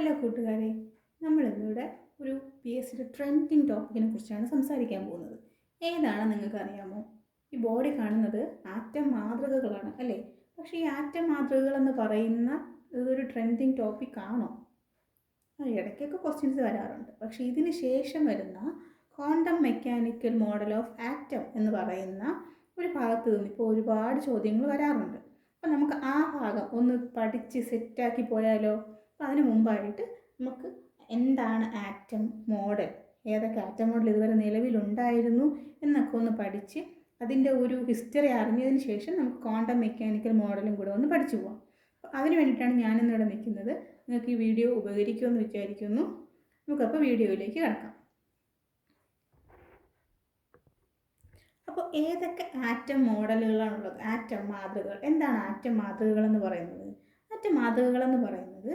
Hello കൂട്ടുകാരെ, നമ്മളിന്നിവിടെ ഒരു PSCയുടെ trending ടോപ്പിക്കിനെ കുറിച്ചാണ് സംസാരിക്കാൻ പോകുന്നത്. ഏതാണെന്ന് നിങ്ങൾക്കറിയാമോ? ഈ ബോർഡിൽ കാണുന്നത് ആറ്റം മാതൃകകളാണ് അല്ലേ? പക്ഷേ ഈ ആറ്റം മാതൃകകൾ എന്ന് പറയുന്ന ഇതൊരു ട്രെൻഡിങ് ടോപ്പിക്കാണോ? ഇടയ്ക്കൊക്കെ ക്വസ്റ്റ്യൻസ് വരാറുണ്ട്. പക്ഷേ ഇതിന് ശേഷം വരുന്ന quantum mechanical model of atom എന്ന് പറയുന്ന ഒരു ഭാഗത്ത് നിന്ന് ഇപ്പോൾ ഒരുപാട് ചോദ്യങ്ങൾ വരാറുണ്ട്. അപ്പോൾ നമുക്ക് ആ ഭാഗം ഒന്ന് പഠിച്ച് സെറ്റാക്കി പോയാലോ? അപ്പോൾ അതിന് മുമ്പായിട്ട് നമുക്ക് എന്താണ് ആറ്റം മോഡൽ, ഏതൊക്കെ ആറ്റം മോഡൽ ഇതുവരെ നിലവിലുണ്ടായിരുന്നു എന്നൊക്കെ ഒന്ന് പഠിച്ച് അതിൻ്റെ ഒരു ഹിസ്റ്ററി അറിഞ്ഞതിന് ശേഷം നമുക്ക് ക്വാണ്ടം മെക്കാനിക്കൽ മോഡലും കൂടെ ഒന്ന് പഠിച്ചു പോകാം. അപ്പോൾ അതിന് വേണ്ടിയിട്ടാണ് ഞാനിന്നിവിടെ നിൽക്കുന്നത്. നിങ്ങൾക്ക് ഈ വീഡിയോ ഉപകരിക്കുമെന്ന് വിചാരിക്കുന്നു. നമുക്കപ്പോൾ വീഡിയോയിലേക്ക് കിടക്കാം. അപ്പോൾ ഏതൊക്കെ ആറ്റം മോഡലുകളാണുള്ളത്? ആറ്റം മാതൃകകൾ. എന്താണ് ആറ്റം മാതൃകകൾ എന്ന് പറയുന്നത്? ആറ്റം മാതൃകകൾ എന്ന് പറയുന്നത്,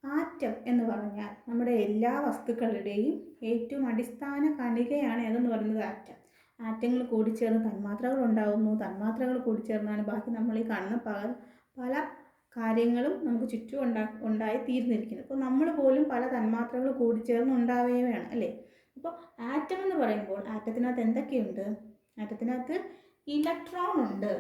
ആറ്റം എന്ന് പറഞ്ഞാൽ നമ്മുടെ എല്ലാ വസ്തുക്കളുടെയും ഏറ്റവും അടിസ്ഥാന കണികയാണ് ഏതെന്ന് പറയുന്നത് ആറ്റം. ആറ്റങ്ങൾ കൂടിച്ചേർന്ന് തന്മാത്രകൾ ഉണ്ടാകുന്നു. തന്മാത്രകൾ കൂടിച്ചേർന്നാണ് ബാക്കി നമ്മൾ ഈ കാണുന്ന പല കാര്യങ്ങളും നമുക്ക് ചുറ്റും ഉണ്ടായി തീർന്നിരിക്കുന്നത്. അപ്പോൾ നമ്മൾ പോലും പല തന്മാത്രകൾ കൂടിച്ചേർന്ന് ഉണ്ടാവുകയാണ് അല്ലേ? അപ്പോൾ ആറ്റം എന്ന് പറയുമ്പോൾ ആറ്റത്തിനകത്ത് എന്തൊക്കെയുണ്ട്? ആറ്റത്തിനകത്ത് ഇലക്ട്രോൺ ഉണ്ട്,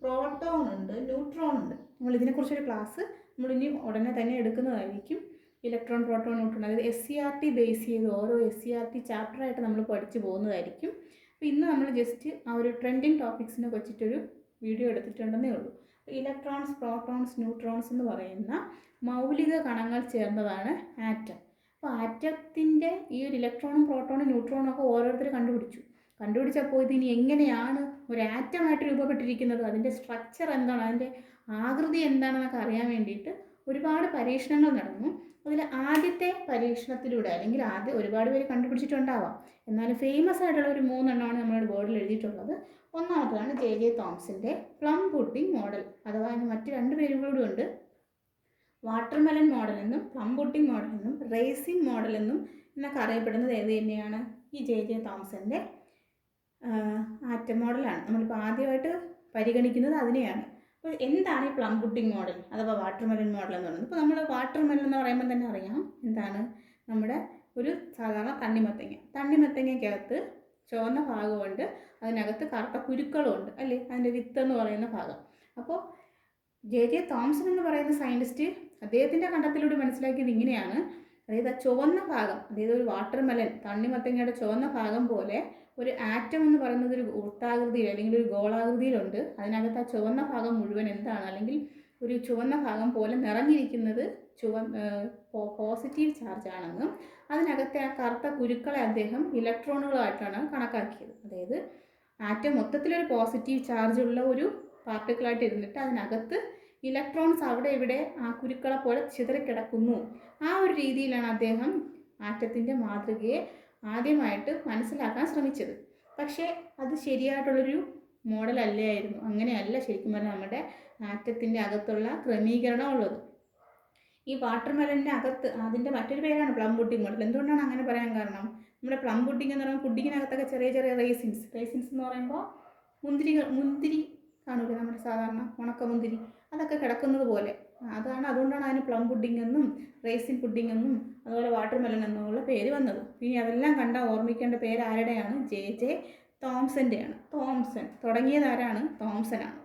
പ്രോട്ടോൺ ഉണ്ട്, ന്യൂട്രോൺ ഉണ്ട്. നമ്മൾ ഇതിനെക്കുറിച്ചൊരു ക്ലാസ് നമ്മളിനി ഉടനെ തന്നെ എടുക്കുന്നതായിരിക്കും. ഇലക്ട്രോൺ, പ്രോട്ടോൺ, ന്യൂട്രോൺ, അതായത് SCRT ബേസ് ചെയ്ത് ഓരോ SCRT ചാപ്റ്ററായിട്ട് നമ്മൾ പഠിച്ചു പോകുന്നതായിരിക്കും. അപ്പോൾ ഇന്ന് നമ്മൾ ജസ്റ്റ് ആ ഒരു ട്രെൻഡിങ് ടോപ്പിക്സിനെ വെച്ചിട്ടൊരു വീഡിയോ എടുത്തിട്ടുണ്ടെന്നേ ഉള്ളൂ. ഇലക്ട്രോൺസ്, പ്രോട്ടോൺസ്, ന്യൂട്രോൺസ് എന്ന് പറയുന്ന മൗലിക കണങ്ങൾ ചേർന്നതാണ് ആറ്റം. അപ്പോൾ ആറ്റത്തിൻ്റെ ഈ ഒരു ഇലക്ട്രോണും പ്രോട്ടോണും ന്യൂട്രോണും ഒക്കെ ഓരോരുത്തർ കണ്ടുപിടിച്ചപ്പോൾ ഇതിനി എങ്ങനെയാണ് ഒരു ആറ്റമായിട്ട് രൂപപ്പെട്ടിരിക്കുന്നത്, അതിൻ്റെ സ്ട്രക്ചർ എന്താണ്, അതിൻ്റെ ആകൃതി എന്താണെന്നൊക്കെ അറിയാൻ വേണ്ടിയിട്ട് ഒരുപാട് പരീക്ഷണങ്ങൾ നടന്നു. അതിൽ ആദ്യത്തെ പരീക്ഷണത്തിലൂടെ, അല്ലെങ്കിൽ ആദ്യം ഒരുപാട് പേര് കണ്ടുപിടിച്ചിട്ടുണ്ടാവാം, എന്നാലും ഫേമസ് ആയിട്ടുള്ള ഒരു 3 എണ്ണമാണ് നമ്മുടെ ബോർഡിൽ എഴുതിയിട്ടുള്ളത്. ഒന്നാമതാണ് J.J. തോംസൻ്റെ പ്ലം പുഡിംഗ് മോഡൽ, അഥവാ അതിന് മറ്റ് 2 പേരുകൂടി ഉണ്ട്. വാട്ടർമെലൺ മോഡൽ എന്നും പ്ലം പുഡിംഗ് മോഡൽ എന്നും റേസിൻ മോഡൽ എന്നും എന്നൊക്കെ അറിയപ്പെടുന്നത് ഏത് തന്നെയാണ്? ഈ J.J. തോംസൻ്റെ ആറ്റം മോഡലാണ്. നമ്മളിപ്പോൾ ആദ്യമായിട്ട് പരിഗണിക്കുന്നത് അതിനെയാണ്. അപ്പോൾ എന്താണ് ഈ പ്ലം പുഡിംഗ് മോഡൽ അഥവാ വാട്ടർമെലൺ മോഡൽ എന്ന് പറയുന്നത്? ഇപ്പോൾ നമ്മൾ വാട്ടർമെലൺ എന്ന് പറയുമ്പോൾ തന്നെ അറിയാം എന്താണ്. നമ്മുടെ ഒരു സാധാരണ തണ്ണിമത്തങ്ങയ്ക്കകത്ത് ചുവന്ന ഭാഗമുണ്ട്, അതിനകത്ത് കറുത്ത കുരുക്കളും ഉണ്ട് അല്ലേ? അതിൻ്റെ വിത്ത് എന്ന് പറയുന്ന ഭാഗം. അപ്പോൾ J.J. തോംസൺ എന്ന് പറയുന്ന സയൻറ്റിസ്റ്റ് അദ്ദേഹത്തിൻ്റെ കണ്ടെത്തലിലൂടെ മനസ്സിലാക്കിയത് ഇങ്ങനെയാണ്. അതായത് ആ ചുവന്ന ഭാഗം, അതായത് ഒരു വാട്ടർമെലൻ തണ്ണിമത്തങ്ങയുടെ ചുവന്ന ഭാഗം പോലെ ഒരു ആറ്റം എന്ന് പറയുന്നത് ഒരു വൃത്താകൃതിയിൽ അല്ലെങ്കിൽ ഒരു ഗോളാകൃതിയിലുണ്ട്. അതിനകത്ത് ആ ചുവന്ന ഭാഗം മുഴുവൻ എന്താണ്, അല്ലെങ്കിൽ ഒരു ചുവന്ന ഭാഗം പോലെ നിറഞ്ഞിരിക്കുന്നത് പോസിറ്റീവ് ചാർജ് ആണെന്നും അതിനകത്തെ ആ കറുത്ത കുരുക്കളെ അദ്ദേഹം ഇലക്ട്രോണുകളായിട്ടാണ് കണക്കാക്കിയത്. അതായത് ആറ്റം മൊത്തത്തിലൊരു പോസിറ്റീവ് ചാർജുള്ള ഒരു പാർട്ടിക്കിളായിട്ട് ഇരുന്നിട്ട് അതിനകത്ത് ഇലക്ട്രോൺസ് അവിടെ ഇവിടെ ആ കുരുക്കളെ പോലെ ചിതറിക്കിടക്കുന്നു. ആ ഒരു രീതിയിലാണ് അദ്ദേഹം ആറ്റത്തിൻ്റെ മാതൃകയെ ആദ്യമായിട്ട് മനസ്സിലാക്കാൻ ശ്രമിച്ചത്. പക്ഷേ അത് ശരിയായിട്ടുള്ളൊരു മോഡലല്ലായിരുന്നു. അങ്ങനെയല്ല ശരിക്കും പറഞ്ഞാൽ നമ്മുടെ ആറ്റത്തിൻ്റെ അകത്തുള്ള ക്രമീകരണം ഉള്ളത്. ഈ വാട്ടർമെലൻ്റെ അകത്ത് അതിൻ്റെ മറ്റൊരു പേരാണ് പ്ലം പുഡിംഗ് മോഡൽ. എന്തുകൊണ്ടാണ് അങ്ങനെ പറയാൻ കാരണം? നമ്മുടെ പ്ലം പുഡിംഗ് എന്ന് പറയുമ്പോൾ പുഡിങ്ങിനകത്തൊക്കെ ചെറിയ ചെറിയ റേസിൻസ് എന്ന് പറയുമ്പോൾ മുന്തിരി കാണൂല, നമ്മുടെ സാധാരണ ഉണക്കമുന്തിരി, അതൊക്കെ കിടക്കുന്നത് പോലെ അതുകൊണ്ടാണ് അതിന് പ്ലം പുഡിംഗ് എന്നും റേസിൻ പുഡിംഗ് എന്നും അതുപോലെ വാട്ടർമെലൺ എന്നുള്ള പേര് വന്നത്. ഇനി അതെല്ലാം കണ്ടാൽ ഓർമ്മിക്കേണ്ട പേര് ആരുടെയാണ്? J.J. തോംസൻ്റെയാണ്. തോംസൺ തുടങ്ങിയത് ആരാണ്? തോംസനാണ്.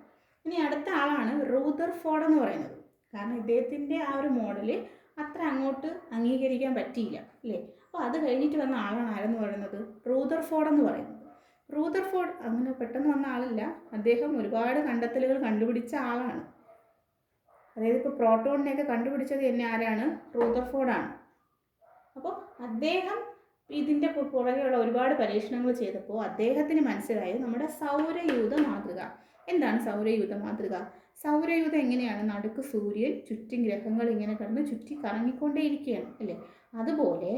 ഇനി അടുത്ത ആളാണ് റൂദർഫോർഡ് എന്ന് പറയുന്നത്. കാരണം ഇദ്ദേഹത്തിൻ്റെ ആ ഒരു മോഡല് അത്ര അങ്ങോട്ട് അംഗീകരിക്കാൻ പറ്റിയില്ല അല്ലേ? അപ്പോൾ അത് കഴിഞ്ഞിട്ട് വന്ന ആളാണ് ആരെന്ന് പറയുന്നത്? റൂദർഫോർഡ് എന്ന് പറയുന്നത്. റൂദർഫോർഡ് അങ്ങനെ പെട്ടെന്ന് വന്ന ആളല്ല. അദ്ദേഹം ഒരുപാട് കണ്ടെത്തലുകൾ കണ്ടുപിടിച്ച ആളാണ്. അതായത് ഇപ്പോൾ പ്രോട്ടോണിനെയൊക്കെ കണ്ടുപിടിച്ചത് തന്നെ ആരാണ്? റൂദർഫോർഡാണ്. അപ്പോൾ അദ്ദേഹം ഇതിൻ്റെ പുറകെയുള്ള ഒരുപാട് പരീക്ഷണങ്ങൾ ചെയ്തപ്പോൾ അദ്ദേഹത്തിന് മനസ്സിലായത് നമ്മുടെ സൗരയൂഥ മാതൃക. എന്താണ് സൗരയൂഥ മാതൃക? സൗരയൂഥം എങ്ങനെയാണ്? നടുക്ക് സൂര്യൻ, ചുറ്റും ഗ്രഹങ്ങൾ ഇങ്ങനെ കിടന്ന് ചുറ്റി കറങ്ങിക്കൊണ്ടേയിരിക്കുകയാണ് അല്ലേ? അതുപോലെ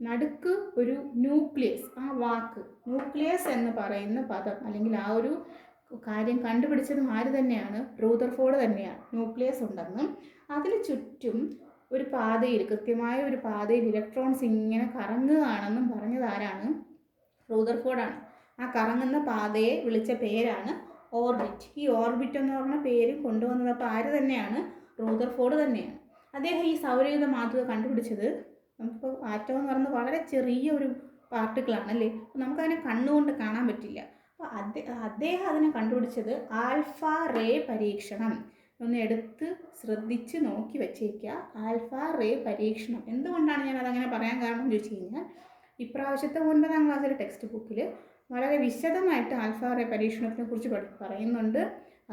നടുക്ക് ഒരു ന്യൂക്ലിയസ്, ആ വാക്ക് ന്യൂക്ലിയസ് എന്ന് പറയുന്ന പദം അല്ലെങ്കിൽ ആ ഒരു കാര്യം കണ്ടുപിടിച്ചതും ആര് തന്നെയാണ്? റൂദർഫോർഡ് തന്നെയാണ്. ന്യൂക്ലിയസ് ഉണ്ടെന്നും അതിന് ചുറ്റും ഒരു പാതയിൽ, കൃത്യമായ ഒരു പാതയിൽ ഇലക്ട്രോൺസ് ഇങ്ങനെ കറങ്ങുകയാണെന്നും പറഞ്ഞത് ആരാണ്? റൂദർഫോർഡാണ്. ആ കറങ്ങുന്ന പാതയെ വിളിച്ച പേരാണ് ഓർബിറ്റ്. ഈ ഓർബിറ്റ് എന്ന് പറഞ്ഞ പേര് കൊണ്ടുവന്നത് അപ്പോൾ ആര് തന്നെയാണ്? റൂദർഫോർഡ് തന്നെയാണ്. അദ്ദേഹം ഈ സൗരയൂഥ മാതൃക കണ്ടുപിടിച്ചത്, നമുക്കിപ്പോൾ ആറ്റം എന്ന് പറയുന്നത് വളരെ ചെറിയ ഒരു പാർട്ടിക്കിളാണ് അല്ലേ, അപ്പോൾ നമുക്കതിനെ കണ്ണുകൊണ്ട് കാണാൻ പറ്റില്ല. അപ്പോൾ അദ്ദേഹം അതിനെ കണ്ടുപിടിച്ചത് ആൽഫ റേ പരീക്ഷണം. ഒന്ന് എടുത്ത് ശ്രദ്ധിച്ച് നോക്കി വെച്ചേക്കുക, ആൽഫ റേ പരീക്ഷണം. എന്തുകൊണ്ടാണ് ഞാൻ അതങ്ങനെ പറയാൻ കാരണം എന്ന് ചോദിച്ചു കഴിഞ്ഞാൽ, ഇപ്രാവശ്യത്തെ 9ാം ക്ലാസ്സിലെ ടെക്സ്റ്റ് ബുക്കിൽ വളരെ വിശദമായിട്ട് ആൽഫ റേ പരീക്ഷണത്തിനെ കുറിച്ച് പറയുന്നുണ്ട്.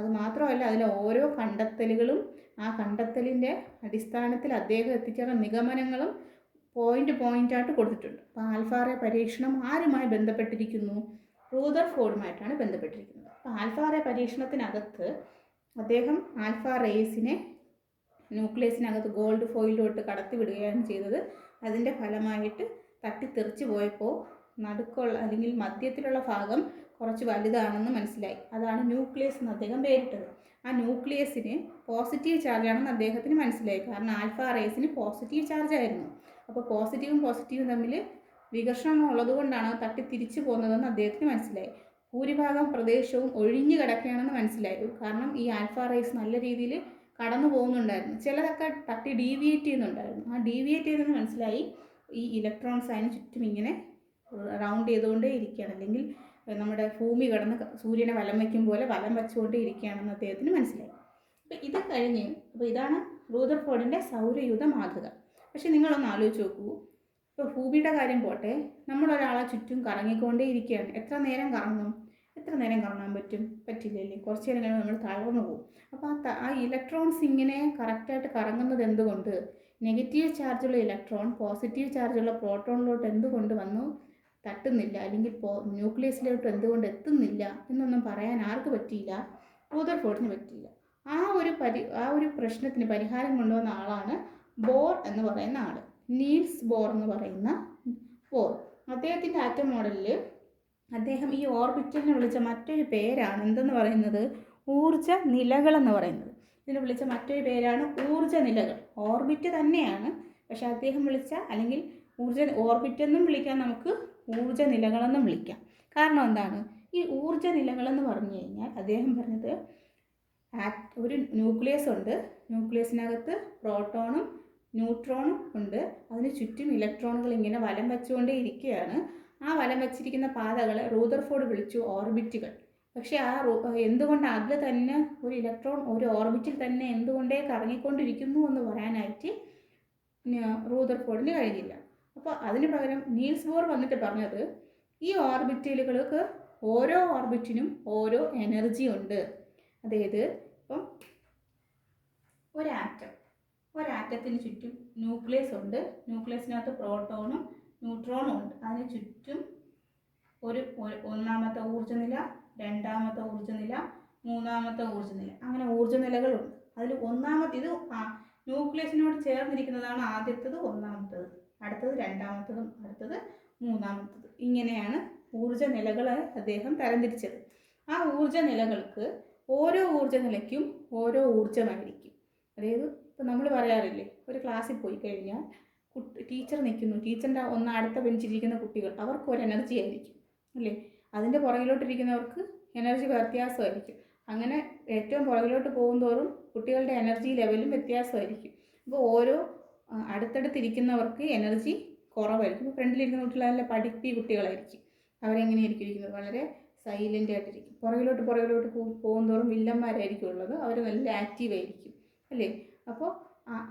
അതുമാത്രമല്ല, അതിലെ ഓരോ കണ്ടെത്തലുകളും ആ കണ്ടെത്തലിൻ്റെ അടിസ്ഥാനത്തിൽ അദ്ദേഹം എത്തിച്ചേർന്ന നിഗമനങ്ങളും പോയിൻ്റായിട്ട് കൊടുത്തിട്ടുണ്ട്. അപ്പോൾ ആൽഫ റേ പരീക്ഷണം ആരുമായി ബന്ധപ്പെട്ടിരിക്കുന്നു? റൂദർഫോർഡുമായിട്ടാണ് ബന്ധപ്പെട്ടിരിക്കുന്നത്. അപ്പോൾ ആൽഫ റേ പരീക്ഷണത്തിനകത്ത് അദ്ദേഹം ആൽഫ റേസിനെ ന്യൂക്ലിയസിനകത്ത് ഗോൾഡ് ഫോയിലോട്ട് കടത്തിവിടുകയാണ് ചെയ്തത്. അതിൻ്റെ ഫലമായിട്ട് തട്ടിത്തെറിച്ച് പോയപ്പോൾ നടുക്കുള്ള അല്ലെങ്കിൽ മധ്യത്തിലുള്ള ഭാഗം കുറച്ച് വലുതാണെന്ന് മനസ്സിലായി. അതാണ് ന്യൂക്ലിയസ് എന്ന് അദ്ദേഹം പേരിട്ടത്. ആ ന്യൂക്ലിയസിന് പോസിറ്റീവ് ചാർജാണെന്ന് അദ്ദേഹത്തിന് മനസ്സിലായി. കാരണം ആൽഫ റേസിന് പോസിറ്റീവ് ചാർജായിരുന്നു. അപ്പോൾ പോസിറ്റീവും തമ്മിൽ വികർഷണം ഉള്ളതുകൊണ്ടാണ് തട്ടി തിരിച്ചു പോകുന്നതെന്ന് അദ്ദേഹത്തിന് മനസ്സിലായി. ഭൂരിഭാഗം പ്രദേശവും ഒഴിഞ്ഞു കിടക്കുകയാണെന്ന് മനസ്സിലായി. കാരണം ഈ ആൽഫ റേസ് നല്ല രീതിയിൽ കടന്നു പോകുന്നുണ്ടായിരുന്നു. ചിലതൊക്കെ തട്ടി ഡീവിയേറ്റ് ചെയ്യുന്നുണ്ടായിരുന്നു. ആ ഡീവിയേറ്റ് ചെയ്തെന്ന് മനസ്സിലായി. ഈ ഇലക്ട്രോൺസ് അതിന് ചുറ്റും ഇങ്ങനെ റൗണ്ട് ചെയ്തുകൊണ്ടേ ഇരിക്കുകയാണ്, അല്ലെങ്കിൽ നമ്മുടെ ഭൂമി കിടന്ന് സൂര്യനെ വലം വയ്ക്കും പോലെ വലം വെച്ചുകൊണ്ടേ ഇരിക്കുകയാണെന്ന് അദ്ദേഹത്തിന് മനസ്സിലായി. അപ്പോൾ ഇത് കഴിഞ്ഞ്, അപ്പോൾ ഇതാണ് റൂദർഫോർഡിൻ്റെ സൗരയൂഥ മാതൃക. പക്ഷെ നിങ്ങളൊന്ന് ആലോചിച്ച് നോക്കൂ, ഇപ്പോൾ ഭൂമിയുടെ കാര്യം പോട്ടെ, നമ്മളൊരാളെ ചുറ്റും കറങ്ങിക്കൊണ്ടേ ഇരിക്കുകയാണ്. എത്ര നേരം കറങ്ങാൻ പറ്റില്ലല്ലേ? കുറച്ച് നേരം കഴിഞ്ഞാൽ നമ്മൾ തളർന്നു പോകും. അപ്പോൾ ആ ഇലക്ട്രോൺസ് ഇങ്ങനെ കറക്റ്റായിട്ട് കറങ്ങുന്നത് എന്തുകൊണ്ട്? നെഗറ്റീവ് ചാർജുള്ള ഇലക്ട്രോൺ പോസിറ്റീവ് ചാർജുള്ള പ്രോട്ടോണിലോട്ട് എന്തുകൊണ്ട് വന്നു തട്ടുന്നില്ല, അല്ലെങ്കിൽ ന്യൂക്ലിയസിലോട്ട് എന്തുകൊണ്ട് എത്തുന്നില്ല എന്നൊന്നും പറയാൻ ആർക്ക് പറ്റിയില്ല? റൂദർഫോർഡിന് പറ്റിയില്ല. ആ ഒരു പ്രശ്നത്തിന് പരിഹാരം കൊണ്ടുവന്ന ആളാണ് ബോർ എന്ന് പറയുന്ന ആൾ, നീൽസ് ബോർ എന്ന് പറയുന്ന ബോർ. അദ്ദേഹത്തിൻ്റെ ആറ്റം മോഡലിൽ അദ്ദേഹം ഈ ഓർബിറ്റലിനെ വിളിച്ച മറ്റൊരു പേരാണ് എന്തെന്ന് പറയുന്നത്? ഊർജ നിലകളെന്ന് പറയുന്നത്. ഇതിനെ വിളിച്ച മറ്റൊരു പേരാണ് ഊർജ നിലകൾ. ഓർബിറ്റ് തന്നെയാണ്, പക്ഷെ അദ്ദേഹം വിളിച്ച, അല്ലെങ്കിൽ ഓർബിറ്റ് എന്നും വിളിക്കാം, നമുക്ക് ഊർജ നിലകളെന്നും വിളിക്കാം. കാരണം എന്താണ്? ഈ ഊർജ നിലകളെന്ന് പറഞ്ഞു കഴിഞ്ഞാൽ അദ്ദേഹം പറഞ്ഞത്, ഒരു ന്യൂക്ലിയസ് ഉണ്ട്, ന്യൂക്ലിയസിനകത്ത് പ്രോട്ടോണും ന്യൂട്രോണും ഉണ്ട്, അതിന് ചുറ്റും ഇലക്ട്രോണുകൾ ഇങ്ങനെ വലം വെച്ചുകൊണ്ടേ ഇരിക്കുകയാണ്. ആ വലം വെച്ചിരിക്കുന്ന പാതകളെ റൂദർഫോർഡ് വിളിച്ചു ഓർബിറ്റുകൾ. പക്ഷേ എന്തുകൊണ്ട് അതിൽ തന്നെ ഒരു ഇലക്ട്രോൺ ഒരു ഓർബിറ്റിൽ തന്നെ എന്തുകൊണ്ടേ കറങ്ങിക്കൊണ്ടിരിക്കുന്നു എന്ന് പറയാനായിട്ട് റൂദർഫോർഡിന് കഴിഞ്ഞില്ല. അപ്പോൾ അതിന് പകരം നീൽസ് ബോർ വന്നിട്ട് പറഞ്ഞത്, ഈ ഓർബിറ്റലുകൾക്ക് ഓരോ ഓർബിറ്റിനും ഓരോ എനർജി ഉണ്ട്. അതായത് ഇപ്പം ഒരാറ്റത്തിന് ചുറ്റും ന്യൂക്ലിയസ് ഉണ്ട്, ന്യൂക്ലിയസിനകത്ത് പ്രോട്ടോണും ന്യൂട്രോണും ഉണ്ട്, അതിന് ചുറ്റും ഒന്നാമത്തെ ഊർജ്ജനില, രണ്ടാമത്തെ ഊർജ്ജനില, മൂന്നാമത്തെ ഊർജ്ജനില, അങ്ങനെ ഊർജ്ജനിലകളുണ്ട്. അതിൽ ഇത് ന്യൂക്ലിയസിനോട് ചേർന്നിരിക്കുന്നതാണ് ആദ്യത്തേത്, ഒന്നാമത്തേത്, അടുത്തത് രണ്ടാമത്തതും, അടുത്തത് മൂന്നാമത്തത്. ഇങ്ങനെയാണ് ഊർജ്ജനിലകളെ അദ്ദേഹം തരംതിരിച്ചത്. ആ ഊർജ്ജനിലകൾക്ക് ഓരോ ഊർജ്ജനിലയ്ക്കും ഓരോ ഊർജ്ജമായിരിക്കും. അതായത് ഇപ്പോൾ നമ്മൾ പറയാറില്ലേ, ഒരു ക്ലാസ്സിൽ പോയി കഴിഞ്ഞാൽ ടീച്ചർ നിൽക്കുന്നു, ടീച്ചറിൻ്റെ അടുത്ത ബെഞ്ചിലിരിക്കുന്ന കുട്ടികൾ, അവർക്ക് ഒരു എനർജി ആയിരിക്കും അല്ലേ, അതിൻ്റെ പുറകിലോട്ടിരിക്കുന്നവർക്ക് എനർജി വ്യത്യാസമായിരിക്കും. അങ്ങനെ ഏറ്റവും പുറകിലോട്ട് പോകുന്തോറും കുട്ടികളുടെ എനർജി ലെവലും വ്യത്യാസമായിരിക്കും. അപ്പോൾ ഓരോ അടുത്തടുത്തിരിക്കുന്നവർക്ക് എനർജി കുറവായിരിക്കും. ഇപ്പോൾ ഫ്രണ്ടിലിരിക്കുന്ന കുട്ടികൾ നല്ല പഠിപ്പി കുട്ടികളായിരിക്കും, അവരെങ്ങനെയായിരിക്കും ഇരിക്കുന്നത്? വളരെ സൈലൻ്റ് ആയിട്ടിരിക്കും. പുറകിലോട്ട് പോകുന്തോറും വില്ലന്മാരായിരിക്കും ഉള്ളത്, അവർ നല്ല ആക്റ്റീവായിരിക്കും അല്ലേ. അപ്പോൾ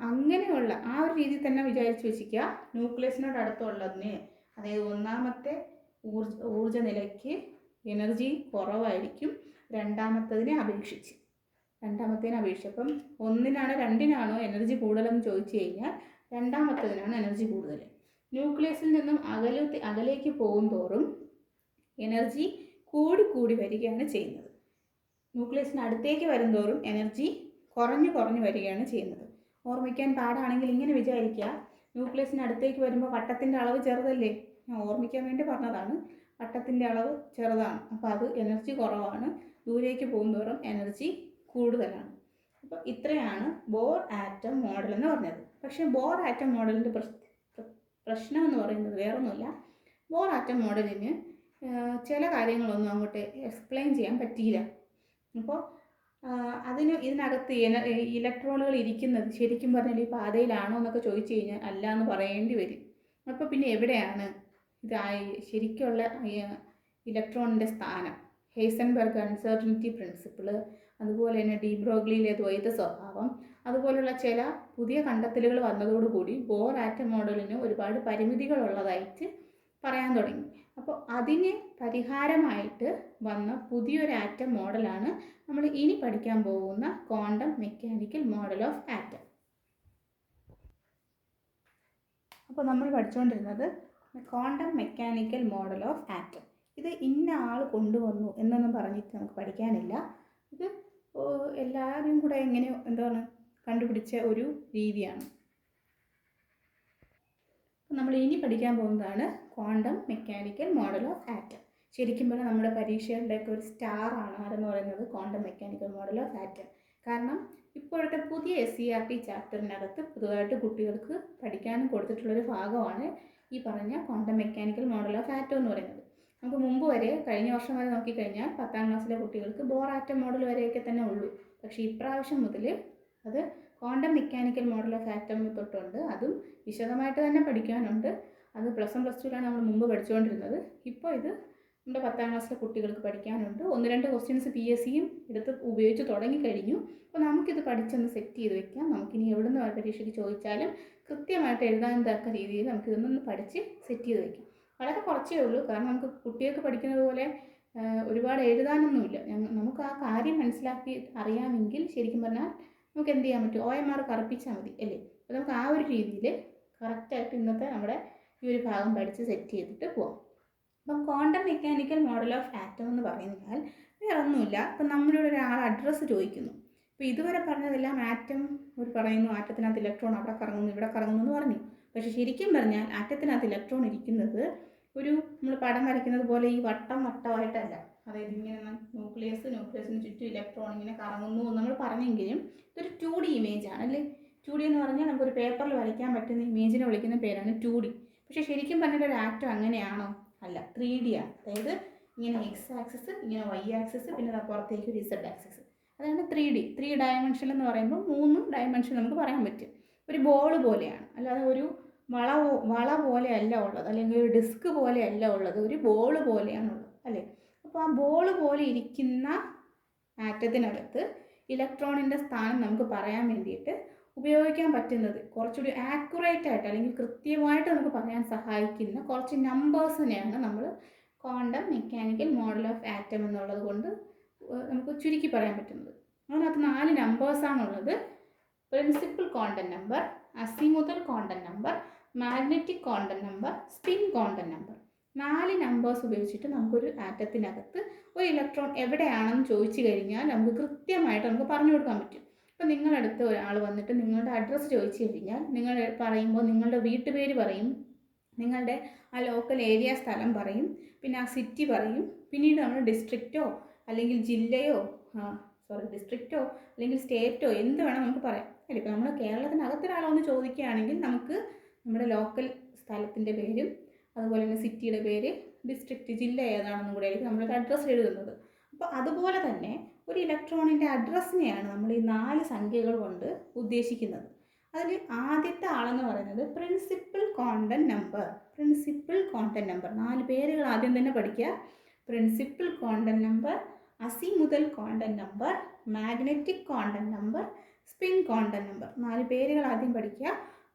അങ്ങനെയുള്ള ആ ഒരു രീതിയിൽ തന്നെ വിചാരിച്ച് വെച്ചിരിക്കുക, ന്യൂക്ലിയസിനോട് അടുത്തുള്ളതിന്, അതായത് ഒന്നാമത്തെ ഊർജ്ജ നിലയ്ക്ക് എനർജി കുറവായിരിക്കും രണ്ടാമത്തതിനെ അപേക്ഷിച്ച്. അപ്പം ഒന്നിനാണോ രണ്ടിനാണോ എനർജി കൂടുതലെന്ന് ചോദിച്ചു കഴിഞ്ഞാൽ രണ്ടാമത്തതിനാണ് എനർജി കൂടുതൽ. ന്യൂക്ലിയസിൽ നിന്നും അകലേക്ക് പോകുന്തോറും എനർജി കൂടി വരികയാണ് ചെയ്യുന്നത്. ന്യൂക്ലിയസിന് അടുത്തേക്ക് വരുന്തോറും എനർജി കുറഞ്ഞു വരികയാണ് ചെയ്യുന്നത്. ഓർമ്മിക്കാൻ പാടാണെങ്കിൽ ഇങ്ങനെ വിചാരിക്കുക, ന്യൂക്ലിയസിന് അടുത്തേക്ക് വരുമ്പോൾ വട്ടത്തിൻ്റെ അളവ് ചെറുതല്ലേ, ഞാൻ ഓർമ്മിക്കാൻ വേണ്ടി പറഞ്ഞതാണ്. വട്ടത്തിൻ്റെ അളവ് ചെറുതാണ്, അപ്പോൾ അത് എനർജി കുറവാണ്. ദൂരേക്ക് പോകുന്തോറും എനർജി കൂടുതലാണ്. അപ്പോൾ ഇത്രയാണ് ബോർ ആറ്റം മോഡൽ എന്ന് പറഞ്ഞത്. പക്ഷേ ബോർ ആറ്റം മോഡലിൻ്റെ പ്രശ്നം എന്ന് പറയുന്നത് വേറൊന്നുമില്ല. ബോർ ആറ്റം മോഡലിന് ചില കാര്യങ്ങളൊന്നും അങ്ങോട്ട് എക്സ്പ്ലെയിൻ ചെയ്യാൻ പറ്റിയില്ല. അപ്പോൾ ഇതിനകത്ത് ഇലക്ട്രോണുകൾ ഇരിക്കുന്നത് ശരിക്കും പറഞ്ഞാൽ ഈ പാതയിലാണോ എന്നൊക്കെ ചോദിച്ചു കഴിഞ്ഞാൽ അല്ല എന്ന് പറയേണ്ടി വരും. അപ്പോൾ പിന്നെ എവിടെയാണ് ശരിക്കുള്ള ഇലക്ട്രോണിൻ്റെ സ്ഥാനം? ഹെയ്സൻബർഗ് അൺസർട്ടനിറ്റി പ്രിൻസിപ്പിൾ, അതുപോലെ തന്നെ ഡി ബ്രോഗ്ലിയിലെ ദ്വൈത സ്വഭാവം, അതുപോലുള്ള ചില പുതിയ കണ്ടെത്തലുകൾ വന്നതോടുകൂടി ബോർ ആറ്റം മോഡലിന് ഒരുപാട് പരിമിതികളുള്ളതായിട്ട് പറയാൻ തുടങ്ങി. അപ്പോൾ അതിന് പരിഹാരമായിട്ട് വന്ന പുതിയൊരു ആറ്റം മോഡലാണ് നമ്മൾ ഇനി പഠിക്കാൻ പോകുന്ന quantum mechanical model of atom. അപ്പോൾ നമ്മൾ പഠിച്ചുകൊണ്ടിരുന്നത് quantum mechanical model of atom. ഇത് ഇന്ന ആൾ കൊണ്ടുവന്നു എന്നൊന്നും പറഞ്ഞിട്ട് നമുക്ക് പഠിക്കാനില്ല. ഇത് എല്ലാവരും കൂടെ കണ്ടുപിടിച്ച ഒരു രീതിയാണ്. നമ്മൾ ഇനി പഠിക്കാൻ പോകുന്നതാണ് quantum mechanical model of atom. ശരിക്കും പറഞ്ഞാൽ നമ്മുടെ പരീക്ഷകളുടെയൊക്കെ ഒരു സ്റ്റാറാണ് ആരെന്ന് പറയുന്നത് quantum mechanical model of atom. കാരണം ഇപ്പോഴത്തെ പുതിയ SCERT ചാപ്റ്ററിനകത്ത് പുതുതായിട്ട് കുട്ടികൾക്ക് പഠിക്കാനും കൊടുത്തിട്ടുള്ളൊരു ഭാഗമാണ് ഈ പറഞ്ഞ quantum mechanical model of atom എന്ന് പറയുന്നത്. നമുക്ക് മുമ്പ് വരെ കഴിഞ്ഞ വർഷം വരെ നോക്കിക്കഴിഞ്ഞാൽ 10ാം ക്ലാസ്സിലെ കുട്ടികൾക്ക് ബോർ ആറ്റം മോഡൽ വരെയൊക്കെ തന്നെ ഉള്ളൂ. പക്ഷേ ഇപ്രാവശ്യം മുതൽ അത് quantum mechanical model of atom തൊട്ടുണ്ട്. അതും വിശദമായിട്ട് തന്നെ പഠിക്കാനുണ്ട്. അത് +1 +2ലാണ് നമ്മൾ മുമ്പ് പഠിച്ചുകൊണ്ടിരുന്നത്. ഇപ്പോൾ ഇത് നമ്മുടെ 10ാം ക്ലാസ്സിലെ കുട്ടികൾക്ക് പഠിക്കാനുണ്ട്. 1-2 ക്വസ്റ്റ്യൻസ് PSCയും എടുത്ത് ഉപയോഗിച്ച് തുടങ്ങിക്കഴിഞ്ഞു. അപ്പോൾ നമുക്കിത് പഠിച്ചൊന്ന് സെറ്റ് ചെയ്ത് വെക്കാം. നമുക്കിനി എവിടെ നിന്ന് പരീക്ഷയ്ക്ക് ചോദിച്ചാലും കൃത്യമായിട്ട് എഴുതാൻ തക്ക രീതിയിൽ നമുക്കിതൊന്ന് പഠിച്ച് സെറ്റ് ചെയ്ത് വെക്കാം. വളരെ കുറച്ചേ ഉള്ളൂ. കാരണം നമുക്ക് കുട്ടികൾക്ക് പഠിക്കുന്നത് പോലെ ഒരുപാട് എഴുതാനൊന്നുമില്ല. നമുക്ക് ആ കാര്യം മനസ്സിലാക്കി അറിയാമെങ്കിൽ ശരിക്കും പറഞ്ഞാൽ നമുക്ക് എന്ത് ചെയ്യാൻ പറ്റും? OMR കറുപ്പിച്ചാൽ മതി അല്ലേ? അപ്പോൾ നമുക്ക് ആ ഒരു രീതിയിൽ കറക്റ്റായിട്ട് ഇന്നത്തെ നമ്മുടെ ഈ ഒരു ഭാഗം പഠിച്ച് സെറ്റ് ചെയ്തിട്ട് പോവാം. അപ്പം quantum mechanical model of atom എന്ന് പറയുന്നാൽ വേറെ ഒന്നുമില്ല. ഇപ്പം നമ്മളിവിടെ ഒരാൾ അഡ്രസ്സ് ചോദിക്കുന്നു. ഇപ്പോൾ ഇതുവരെ പറഞ്ഞതെല്ലാം ആറ്റം പറയുന്നു, ആറ്റത്തിനകത്ത് ഇലക്ട്രോൺ അവിടെ കറങ്ങുന്നു ഇവിടെ കറങ്ങുന്നു എന്ന് പറഞ്ഞു. പക്ഷേ ശരിക്കും പറഞ്ഞാൽ ആറ്റത്തിനകത്ത് ഇലക്ട്രോൺ ഇരിക്കുന്നത് നമ്മൾ പടം വരയ്ക്കുന്നത് പോലെ ഈ വട്ടമായിട്ടല്ല. അതായത് ഇങ്ങനെ ന്യൂക്ലിയസിന് ചുറ്റും ഇലക്ട്രോൺ ഇങ്ങനെ കറങ്ങുന്നു എന്ന് നമ്മൾ പറഞ്ഞെങ്കിലും ഇതൊരു 2D ഇമേജാണ് അല്ലേ? 2D എന്ന് പറഞ്ഞാൽ നമുക്കൊരു പേപ്പറിൽ വരയ്ക്കാൻ പറ്റുന്ന ഇമേജിനെ വിളിക്കുന്ന പേരാണ് 2D. പക്ഷേ ശരിക്കും പറഞ്ഞാൽ ഒരു ആറ്റം അങ്ങനെയാണോ? അല്ല, 3D ആണ്. അതായത് ഇങ്ങനെ X ആക്സിസ്, ഇങ്ങനെ Y ആക്സിസ്, പിന്നെ പുറത്തേക്ക് ഒരു Z ആക്സിസ്. അതാണ് 3D. 3 ഡയമെൻഷൻ എന്ന് പറയുമ്പോൾ 3 ഡയമെൻഷൻ നമുക്ക് പറയാൻ പറ്റും. ഒരു ബോൾ പോലെയാണ്, അല്ലാതെ ഒരു വള പോലെയല്ല ഉള്ളത്, അല്ലെങ്കിൽ ഒരു ഡിസ്ക് പോലെയല്ല ഉള്ളത്, ഒരു ബോൾ പോലെയാണുള്ളത് അല്ലേ? അപ്പോൾ ആ ബോൾ പോലെ ഇരിക്കുന്ന ആറ്റത്തിനകത്ത് ഇലക്ട്രോണിൻ്റെ സ്ഥാനം നമുക്ക് പറയാൻ വേണ്ടിയിട്ട് ഉപയോഗിക്കാൻ പറ്റുന്നത് കുറച്ചുകൂടി ആക്യുറേറ്റ് ആയിട്ട് അല്ലെങ്കിൽ കൃത്യമായിട്ട് നമുക്ക് പറയാൻ സഹായിക്കുന്ന കുറച്ച് നമ്പേഴ്സിനെയാണ് നമ്മൾ quantum mechanical model of atom എന്നുള്ളത് കൊണ്ട് നമുക്ക് ചുരുക്കി പറയാൻ പറ്റുന്നത്. അതിനകത്ത് 4 നമ്പേഴ്സാണുള്ളത്. Principal quantum number, azimuthal quantum number, magnetic quantum number, spin quantum number. 4 numbers ഉപയോഗിച്ചിട്ട് നമുക്കൊരു ആറ്റത്തിനകത്ത് ഒരു ഇലക്ട്രോൺ എവിടെയാണെന്ന് ചോദിച്ചു കഴിഞ്ഞാൽ നമുക്ക് കൃത്യമായിട്ട് നമുക്ക് പറഞ്ഞു കൊടുക്കാൻ പറ്റും. അപ്പോൾ നിങ്ങളടുത്ത് ഒരാൾ വന്നിട്ട് നിങ്ങളുടെ അഡ്രസ്സ് ചോദിച്ചു കഴിഞ്ഞാൽ നിങ്ങൾ പറയുമ്പോൾ നിങ്ങളുടെ വീട്ടുപേര് പറയും, നിങ്ങളുടെ ആ ലോക്കൽ ഏരിയ സ്ഥലം പറയും, പിന്നെ ആ സിറ്റി പറയും, പിന്നീട് നമ്മൾ ഡിസ്ട്രിക്റ്റോ അല്ലെങ്കിൽ ജില്ലയോ ഡിസ്ട്രിക്റ്റോ അല്ലെങ്കിൽ സ്റ്റേറ്റോ എന്ത് വേണം നമുക്ക് പറയാം അല്ലേ? ഇപ്പോൾ നമ്മൾ കേരളത്തിനകത്തൊരാളോ ഒന്ന് ചോദിക്കുകയാണെങ്കിൽ നമുക്ക് നമ്മുടെ ലോക്കൽ സ്ഥലത്തിൻ്റെ പേരും അതുപോലെ തന്നെ സിറ്റിയുടെ പേര്, ഡിസ്ട്രിക്റ്റ്, ജില്ല ഏതാണെന്നും കൂടെ ആയിരിക്കും നമ്മളൊരു അഡ്രസ്സ് എഴുതുന്നത്. അപ്പോൾ അതുപോലെ തന്നെ ഒരു ഇലക്ട്രോണിൻ്റെ അഡ്രസ്സിനെയാണ് നമ്മൾ ഈ 4 സംഖ്യകൾ കൊണ്ട് ഉദ്ദേശിക്കുന്നത്. അതിൽ ആദ്യത്തെ ആളെന്ന് പറയുന്നത് പ്രിൻസിപ്പൽ ക്വാണ്ടം നമ്പർ. 4 പേരുകൾ ആദ്യം തന്നെ പഠിക്കുക. Principal quantum number, azimuthal quantum number, magnetic quantum number, spin quantum number. 4 പേരുകൾ ആദ്യം പഠിക്കുക.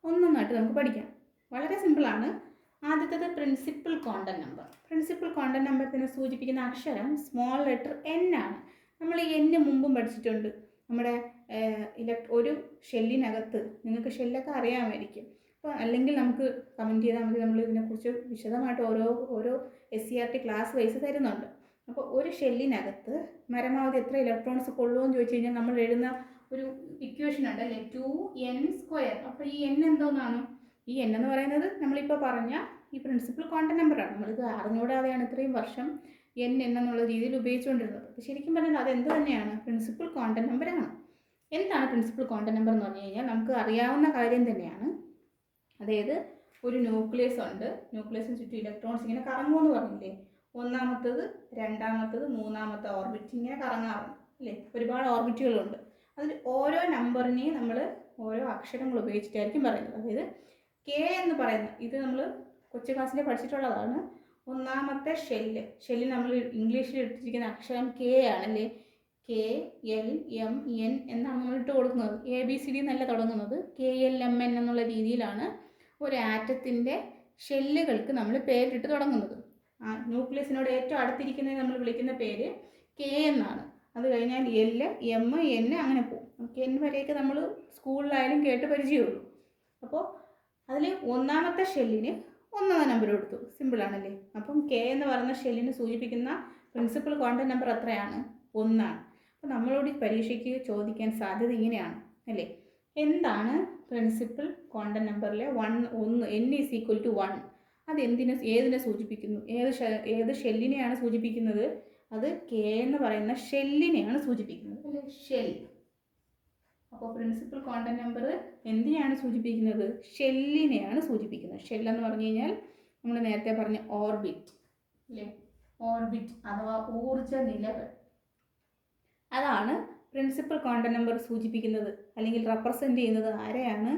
ഒന്നൊന്നായിട്ട് നമുക്ക് പഠിക്കാം. വളരെ സിമ്പിളാണ്. ആദ്യത്തേത് principal quantum number. Principal quantum നമ്പറിനെ സൂചിപ്പിക്കുന്ന അക്ഷരം സ്മോൾ ലെറ്റർ N ആണ്. നമ്മൾ ഈ N മുമ്പും പഠിച്ചിട്ടുണ്ട്. നമ്മുടെ ഒരു ഷെല്ലിനകത്ത്, നിങ്ങൾക്ക് ഷെല്ലൊക്കെ അറിയാമായിരിക്കും. അപ്പോൾ അല്ലെങ്കിൽ നമുക്ക് കമൻറ്റ് ചെയ്താൽ മതി. നമ്മൾ ഇതിനെക്കുറിച്ച് വിശദമായിട്ട് ഓരോ SCERT ക്ലാസ് വൈസ് തരുന്നുണ്ട്. അപ്പോൾ ഒരു ഷെല്ലിനകത്ത് പരമാവധി എത്ര ഇലക്ട്രോൺസ് കൊള്ളുമെന്ന് ചോദിച്ചു കഴിഞ്ഞാൽ നമ്മൾ എഴുതുന്ന ഒരു ഇക്വേഷൻ ഉണ്ട് അല്ലേ, 2n². അപ്പോൾ ഈ N എന്തോന്നാണ്? ഈ N എന്ന് പറയുന്നത് നമ്മളിപ്പോൾ പറഞ്ഞ ഈ പ്രിൻസിപ്പൽ ക്വാണ്ടം നമ്പറാണ്. നമ്മളിത് അറിഞ്ഞുകൂടാതെയാണ് ഇത്രയും വർഷം N എന്നുള്ള രീതിയിൽ ഉപയോഗിച്ചുകൊണ്ടിരുന്നത്. അപ്പോൾ ശരിക്കും പറഞ്ഞാൽ അതെന്ത് തന്നെയാണ്? പ്രിൻസിപ്പൽ ക്വാണ്ടം നമ്പറാണ്. എന്താണ് പ്രിൻസിപ്പൽ ക്വാണ്ടം നമ്പർ എന്ന് പറഞ്ഞു കഴിഞ്ഞാൽ നമുക്ക് അറിയാവുന്ന കാര്യം തന്നെയാണ്. അതായത് ഒരു ന്യൂക്ലിയസ് ഉണ്ട്, ന്യൂക്ലിയസിന് ചുറ്റും ഇലക്ട്രോൺസ് ഇങ്ങനെ കറങ്ങുമെന്ന് പറഞ്ഞില്ലേ? ഒന്നാമത്തത്, രണ്ടാമത്തത്, മൂന്നാമത്തെ ഓർബിറ്റ് ഇങ്ങനെ കറങ്ങാറുണ്ട് അല്ലേ? ഒരുപാട് ഓർബിറ്റുകളുണ്ട്. അതിൽ ഓരോ നമ്പറിനെയും നമ്മൾ ഓരോ അക്ഷരങ്ങൾ ഉപയോഗിച്ചിട്ടായിരിക്കും പറയുന്നത്. അതായത് കെ എന്ന് പറയുന്ന ഇത് നമ്മൾ കൊച്ചു ക്ലാസ്സിൽ പഠിച്ചിട്ടുള്ളതാണ്. ഒന്നാമത്തെ ഷെല്ലിന് നമ്മൾ ഇംഗ്ലീഷിൽ ഇട്ടിരിക്കുന്ന അക്ഷരം കെ ആണല്ലേ. കെ എൽ എം എൻ എന്നാണ് നമ്മൾ ഇട്ട് കൊടുക്കുന്നത്. ABCD എന്നല്ല തുടങ്ങുന്നത്. KLMN എന്നുള്ള രീതിയിലാണ് ഒരു ആറ്റത്തിൻ്റെ ഷെല്ലുകൾക്ക് നമ്മൾ പേരിട്ട് തുടങ്ങുന്നത്. ന്യൂക്ലിയസിനോട് ഏറ്റവും അടുത്തിരിക്കുന്നതിന് നമ്മൾ വിളിക്കുന്ന പേര് കെ എന്നാണ്. അത് കഴിഞ്ഞാൽ L, M, N അങ്ങനെ പോകും. N വരെയൊക്കെ നമ്മൾ സ്കൂളിലായാലും കേട്ട് പരിചയമുള്ളൂ. അപ്പോൾ അതിൽ ഒന്നാമത്തെ ഷെല്ലിന് 1 നമ്പർ കൊടുത്തു. സിമ്പിളാണല്ലേ. അപ്പം കെ എന്ന് പറയുന്ന ഷെല്ലിന് സൂചിപ്പിക്കുന്ന പ്രിൻസിപ്പൽ ക്വാണ്ടം നമ്പർ എത്രയാണ്? 1 ആണ്. അപ്പോൾ നമ്മളോട് പരീക്ഷയ്ക്ക് ചോദിക്കാൻ സാധ്യത ഇങ്ങനെയാണ് അല്ലേ. എന്താണ് പ്രിൻസിപ്പൽ ക്വാണ്ടം നമ്പറിലെ 1 n = 1? അത് ഏതിനെ സൂചിപ്പിക്കുന്നു? ഏത് ഷെല്ലിനെയാണ് സൂചിപ്പിക്കുന്നത്? അത് കെ എന്ന് പറയുന്ന ഷെല്ലിനെയാണ് സൂചിപ്പിക്കുന്നത് അല്ലേ. ഷെൽ. അപ്പോൾ പ്രിൻസിപ്പൽ ക്വാണ്ടം നമ്പർ എന്തിനെയാണ് സൂചിപ്പിക്കുന്നത്? ഷെല്ലിനെയാണ് സൂചിപ്പിക്കുന്നത്. ഷെല്ലെന്ന് പറഞ്ഞു കഴിഞ്ഞാൽ നമ്മൾ നേരത്തെ പറഞ്ഞ ഓർബിറ്റ് അല്ലേ. ഓർബിറ്റ് അഥവാ ഊർജ നിലകൾ. അതാണ് പ്രിൻസിപ്പൽ ക്വാണ്ടം നമ്പർ സൂചിപ്പിക്കുന്നത് അല്ലെങ്കിൽ റെപ്രസെൻ്റ് ചെയ്യുന്നത്. ആരെയാണ്?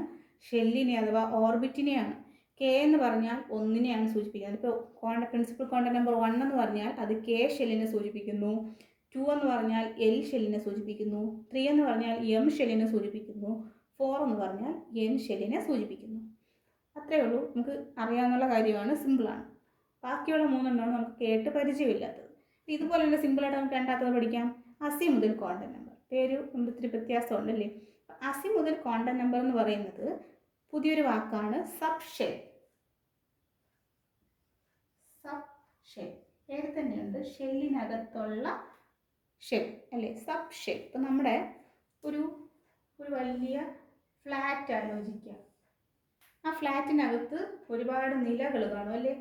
ഷെല്ലിനെ അഥവാ ഓർബിറ്റിനെയാണ്. കെ എന്ന് പറഞ്ഞാൽ 1നെയാണ് സൂചിപ്പിക്കുന്നത്. ഇപ്പോൾ പ്രിൻസിപ്പൽ ക്വാണ്ടം നമ്പർ 1 എന്ന് പറഞ്ഞാൽ അത് കെ ഷെല്ലിനെ സൂചിപ്പിക്കുന്നു. 2 എന്ന് പറഞ്ഞാൽ എൽ ഷെല്ലിനെ സൂചിപ്പിക്കുന്നു. 3 എന്ന് പറഞ്ഞാൽ എം ഷെല്ലിനെ സൂചിപ്പിക്കുന്നു. 4 എന്ന് പറഞ്ഞാൽ എൻ ഷെല്ലിനെ സൂചിപ്പിക്കുന്നു. അത്രയേ ഉള്ളൂ. നമുക്ക് അറിയാവുന്ന കാര്യമാണ്, സിമ്പിളാണ്. ബാക്കിയുള്ള 3 എണ്ണമാണ് നമുക്ക് കേട്ട് പരിചയമില്ലാത്തത്. ഇതുപോലെ തന്നെ സിമ്പിളായിട്ട് നമുക്ക് രണ്ടാമത്തത് പഠിക്കാം. അസിമുതൽ ക്വാണ്ടം നമ്പർ. പേര് നമുക്ക് ഇത്തിരി വ്യത്യാസമുണ്ടല്ലേ. അസിമുതൽ ക്വാണ്ടം നമ്പർ എന്ന് പറയുന്നത് പുതിയൊരു വാക്കാണ്. Sub shell. സബ് ഷെൽ പേര് തന്നെയുണ്ട്. ഷെല്ലിനകത്തുള്ള ഷെൽ അല്ലേ. Sub shell. ഇപ്പം നമ്മുടെ ഒരു വലിയ ഫ്ലാറ്റ് ആലോചിക്കുക. ആ ഫ്ലാറ്റിനകത്ത് ഒരുപാട് നിലകൾ കാണും അല്ലേ.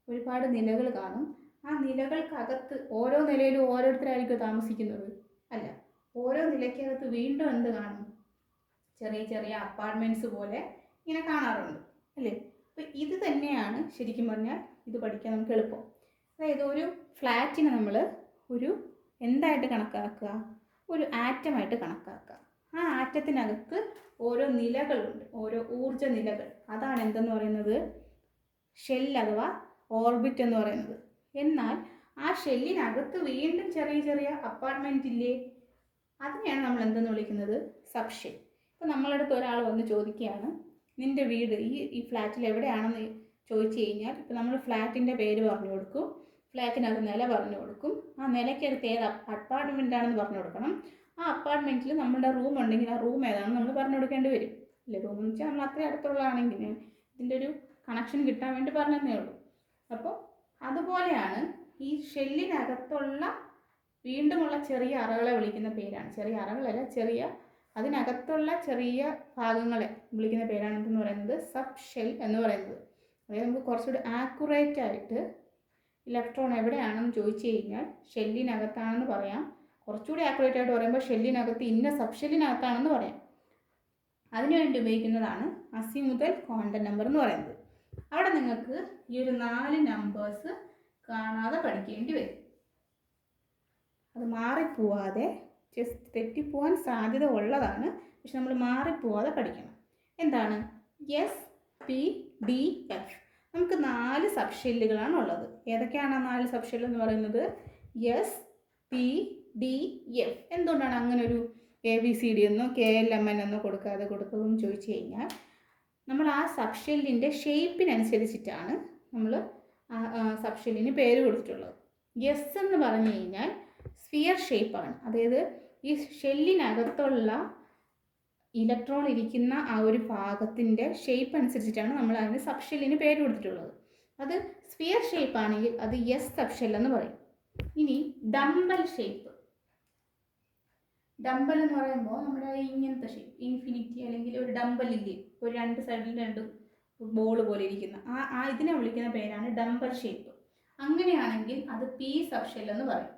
ഒരുപാട് നിലകൾ കാണും. ആ നിലകൾക്കകത്ത് ഓരോ നിലയിലും ഓരോരുത്തരായിരിക്കും താമസിക്കുന്നത് അല്ല. ഓരോ നിലയ്ക്കകത്ത് വീണ്ടും എന്ത് കാണും? ചെറിയ ചെറിയ അപ്പാർട്ട്മെൻറ്റ്സ് പോലെ ഇങ്ങനെ കാണാറുണ്ട് അല്ലേ. അപ്പോൾ ഇത് തന്നെയാണ് ശരിക്കും പറഞ്ഞാൽ ഇത് പഠിക്കാൻ നമുക്ക് എളുപ്പം. അതായത് ഒരു ഫ്ലാറ്റിനെ നമ്മൾ ഒരു എന്തായിട്ട് കണക്കാക്കുക? ഒരു ആറ്റമായിട്ട് കണക്കാക്കുക. ആ ആറ്റത്തിനകത്ത് ഓരോ നിലകളുണ്ട്, ഓരോ ഊർജ നിലകൾ. അതാണ് എന്തെന്ന് പറയുന്നത്? ഷെൽ അഥവാ ഓർബിറ്റ് എന്ന് പറയുന്നത്. എന്നാൽ ആ ഷെല്ലിനകത്ത് വീണ്ടും ചെറിയ ചെറിയ അപ്പാർട്ട്മെൻറ്റ് ഇല്ലേ, അതിനെയാണ് നമ്മൾ എന്തെന്ന് വിളിക്കുന്നത്? Sub shell. ഇപ്പോൾ നമ്മളടുത്ത് ഒരാൾ വന്ന് ചോദിക്കുകയാണ്, നിൻ്റെ വീട് ഈ ഫ്ലാറ്റിൽ എവിടെയാണെന്ന് ചോദിച്ചു കഴിഞ്ഞാൽ ഇപ്പോൾ നമ്മൾ ഫ്ലാറ്റിൻ്റെ പേര് പറഞ്ഞു കൊടുക്കും, ഫ്ലാറ്റിനകത്ത് നില പറഞ്ഞു കൊടുക്കും, ആ നിലയ്ക്കടുത്ത് ഏത് അപ്പാർട്ട്മെൻ്റ് ആണെന്ന് പറഞ്ഞു കൊടുക്കണം. ആ അപ്പാർട്ട്മെൻറ്റിൽ നമ്മുടെ റൂം ഉണ്ടെങ്കിൽ ആ റൂം ഏതാണെന്ന് നമ്മൾ പറഞ്ഞു കൊടുക്കേണ്ടി വരും അല്ലേ. റൂം എന്ന് വെച്ചാൽ നമ്മൾ അത്രയും അടുത്തുള്ളതാണെങ്കിൽ ഇതിൻ്റെ ഒരു കണക്ഷൻ കിട്ടാൻ വേണ്ടി പറഞ്ഞതേ ഉള്ളൂ. അപ്പോൾ അതുപോലെയാണ് ഈ ഷെല്ലിനകത്തുള്ള വീണ്ടുമുള്ള ചെറിയ അറകളെ വിളിക്കുന്ന പേരാണ്. ചെറിയ അറകളല്ല, അതിനകത്തുള്ള ചെറിയ ഭാഗങ്ങളെ വിളിക്കുന്ന പേരാണ് എന്തെന്ന് പറയുന്നത്? സബ് ഷെൽ എന്ന് പറയുന്നത്. അതായത് നമുക്ക് കുറച്ചുകൂടി ആക്യുറേറ്റ് ആയിട്ട് ഇലക്ട്രോൺ എവിടെയാണെന്ന് ചോദിച്ചു കഴിഞ്ഞാൽ ഷെല്ലിനകത്താണെന്ന് പറയാം. കുറച്ചുകൂടി ആക്യുറേറ്റ് ആയിട്ട് പറയുമ്പോൾ ഷെല്ലിനകത്ത് ഇന്ന സബ് ഷെല്ലിനകത്താണെന്ന് പറയാം. അതിനുവേണ്ടി ഉപയോഗിക്കുന്നതാണ് അസിമുതൽ ക്വാണ്ടം നമ്പർ എന്ന് പറയുന്നത്. അവിടെ നിങ്ങൾക്ക് ഈ ഒരു 4 നമ്പേഴ്സ് കാണാതെ പഠിക്കേണ്ടി വരും. അത് മാറിപ്പോവാതെ, ജസ്റ്റ് തെറ്റിപ്പോവാൻ സാധ്യത ഉള്ളതാണ്, പക്ഷെ നമ്മൾ മാറിപ്പോവാതെ പഠിക്കണം. എന്താണ്? SPDF. നമുക്ക് 4 സബ് ഷെല്ലുകളാണ് ഉള്ളത്. ഏതൊക്കെയാണ് ആ 4 സബ് ഷെല്ല് എന്ന് പറയുന്നത്? SPDF. എന്തുകൊണ്ടാണ് അങ്ങനെ ഒരു ABCD എന്നോ KLMN എന്നോ കൊടുത്തതെന്ന് ചോദിച്ചു കഴിഞ്ഞാൽ നമ്മൾ ആ സബ് ഷെല്ലിൻ്റെ ഷേപ്പിനനുസരിച്ചിട്ടാണ് നമ്മൾ സബ് ഷെല്ലിന് പേര് കൊടുത്തിട്ടുള്ളത്. എസ് എന്ന് പറഞ്ഞു കഴിഞ്ഞാൽ സ്ഫിയർ ഷേപ്പാണ്. അതായത് ഈ ഷെല്ലിനകത്തുള്ള ഇലക്ട്രോൺ ഇരിക്കുന്ന ആ ഒരു ഭാഗത്തിൻ്റെ ഷേപ്പ് അനുസരിച്ചിട്ടാണ് നമ്മൾ അതിന് സബ് ഷെല്ലിന് പേര് കൊടുത്തിട്ടുള്ളത്. അത് സ്ഫിയർ ഷേപ്പ് ആണെങ്കിൽ അത് എസ് സബ് ഷെൽ എന്ന് പറയും. ഇനി ഡംബൽ ഷേപ്പ്. ഡംബൽ എന്ന് പറയുമ്പോൾ നമ്മുടെ ഇങ്ങനത്തെ ഷേപ്പ്, ഇൻഫിനിറ്റി അല്ലെങ്കിൽ ഒരു ഡംബലില്ലേ, ഒരു 2 സൈഡിൽ 2 ബോൾ പോലെ ഇരിക്കുന്ന ഇതിനെ വിളിക്കുന്ന പേരാണ് ഡംബൽ ഷേപ്പ്. അങ്ങനെയാണെങ്കിൽ അത് പി സബ് ഷെൽ എന്ന് പറയും.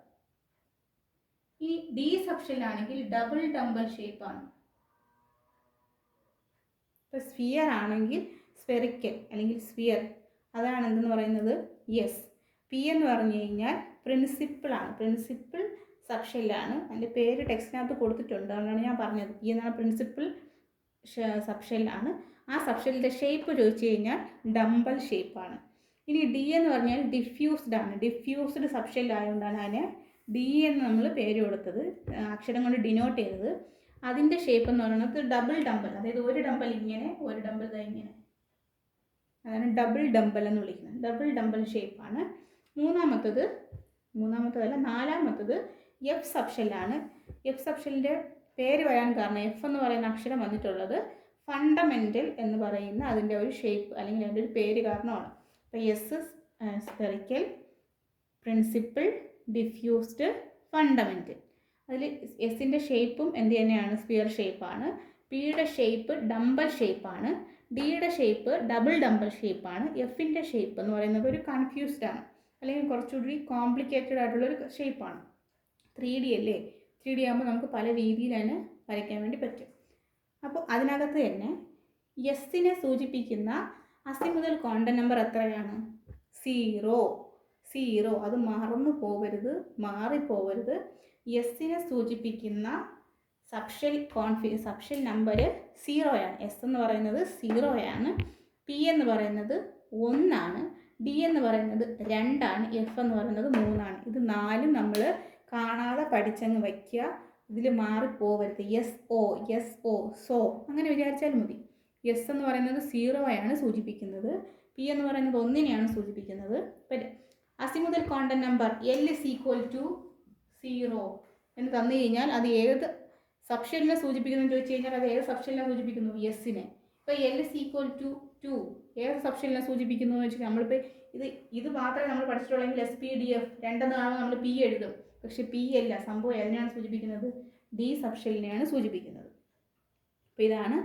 ഈ ഡി സബ് ഷെൽ ആണെങ്കിൽ ഡബിൾ ഡംബൽ ഷേപ്പാണ്. ഇപ്പോൾ സ്ഫിയർ ആണെങ്കിൽ സ്ഫെറിക്കൽ അല്ലെങ്കിൽ സ്ഫിയർ, അതാണ് എന്തെന്ന് പറയുന്നത്? യെസ്. പി എന്ന് പറഞ്ഞു കഴിഞ്ഞാൽ പ്രിൻസിപ്പിളാണ്. പ്രിൻസിപ്പിൾ സബ്ഷെല്ലാണ്. അതിൻ്റെ പേര് ടെക്സ്റ്റിനകത്ത് കൊടുത്തിട്ടുണ്ട്, അതുകൊണ്ടാണ് ഞാൻ പറഞ്ഞത്. പി എന്നാണ് പ്രിൻസിപ്പൽ സബ്ഷെല്ലാണ്. ആ സബ്ഷെല്ലിൻ്റെ ഷേപ്പ് ചോദിച്ചു കഴിഞ്ഞാൽ ഡംബൽ ഷേപ്പാണ്. ഇനി ഡി എന്ന് പറഞ്ഞാൽ ഡിഫ്യൂസ്ഡ് ആണ്. ഡിഫ്യൂസ്ഡ് സബ്ഷെല്ലായതുകൊണ്ടാണ് അതിനെ ഡി എന്ന് നമ്മൾ പേര് കൊടുത്തത്, അക്ഷരം കൊണ്ട് ഡിനോട്ട് ചെയ്തത്. അതിൻ്റെ ഷേപ്പ് എന്ന് പറയുന്നത് ഡബിൾ ഡംബൽ, അതായത് ഒരു ഡംബൽ ഇങ്ങനെ, ഒരു ഡംബൽ ഇങ്ങനെ, അതാണ് ഡബിൾ ഡംബൽ എന്ന് വിളിക്കുന്നത്. ഡബിൾ ഡംബൽ ഷേപ്പാണ്. നാലാമത്തത് എഫ് സബ്ഷെല്ലാണ്. എഫ് സബ്ഷെല്ലിൻ്റെ പേര് വരാൻ കാരണം എഫ് എന്ന് പറയുന്ന അക്ഷരം വന്നിട്ടുള്ളത് ഫണ്ടമെൻ്റൽ എന്ന് പറയുന്ന അതിൻ്റെ ഒരു ഷേപ്പ് അല്ലെങ്കിൽ അതിൻ്റെ ഒരു പേര് കാരണമാണ്. അപ്പോൾ S spherical, principle, diffused, fundamental. അതിൽ എസിൻ്റെ ഷേപ്പും എന്ത് തന്നെയാണ്? സ്ഫിയർ ഷേപ്പാണ്. പിയുടെ ഷേപ്പ് ഡംബൽ ഷേപ്പാണ്. ഡിയുടെ ഷേപ്പ് ഡബിൾ ഡംബൽ ഷേപ്പാണ്. എഫിൻ്റെ ഷേപ്പ് എന്ന് പറയുന്നത് ഒരു കൺഫ്യൂസ്ഡ് ആണ്, അല്ലെങ്കിൽ കുറച്ചുകൂടി കോംപ്ലിക്കേറ്റഡ് ആയിട്ടുള്ളൊരു ഷേപ്പാണ്. 3D അല്ലേ? 3D ആകുമ്പോൾ നമുക്ക് പല രീതിയിൽ തന്നെ വരയ്ക്കാൻ വേണ്ടി പറ്റും. അപ്പോൾ അതിനകത്ത് തന്നെ എസിനെ സൂചിപ്പിക്കുന്ന അസിമുതൽ ക്വാണ്ടം നമ്പർ എത്രയാണ്? 0. അത് മാറിപ്പോവരുത്. എസിനെ സൂചിപ്പിക്കുന്ന സബ്ഷെൽ നമ്പർ 0 എസ് എന്ന് പറയുന്നത് 0 പി എന്ന് പറയുന്നത് 1 ഡി എന്ന് പറയുന്നത് 2 എഫ് എന്ന് പറയുന്നത് 3 ഇത് 4 നമ്മൾ കാണാതെ പഠിച്ചങ്ങ് വയ്ക്കുക. ഇതിൽ മാറിപ്പോവരുത്. എസ് ഒ സോ അങ്ങനെ വിചാരിച്ചാൽ മതി. എസ് എന്ന് പറയുന്നത് 0 സൂചിപ്പിക്കുന്നത്, പി എന്ന് പറയുന്നത് 1 സൂചിപ്പിക്കുന്നത്. അസിമുതൽ ക്വാണ്ടം നമ്പർ L = 0 എന്ന് തന്നു കഴിഞ്ഞാൽ അത് ഏത് സബ്ഷെല്ലിനെ സൂചിപ്പിക്കുന്നു ചോദിച്ചു കഴിഞ്ഞാൽ അത് ഏത് സബ്ഷെല്ലിനെ സൂചിപ്പിക്കുന്നു? എസിനെ. ഇപ്പോൾ L = 2 ഏത് സബ്ഷെല്ലിനെ സൂചിപ്പിക്കുന്നു എന്ന് വെച്ചാൽ നമ്മളിപ്പോൾ ഇത് മാത്രമേ നമ്മൾ പഠിച്ചിട്ടുള്ളെങ്കിൽ SPDF 2 കാണുമ്പോൾ നമ്മൾ പി എഴുതും. പക്ഷെ പി അല്ല, സംഭവം എതിനെയാണ് സൂചിപ്പിക്കുന്നത്? ഡി സബ്ഷെല്ലിനെയാണ് സൂചിപ്പിക്കുന്നത്. അപ്പോൾ ഇതാണ്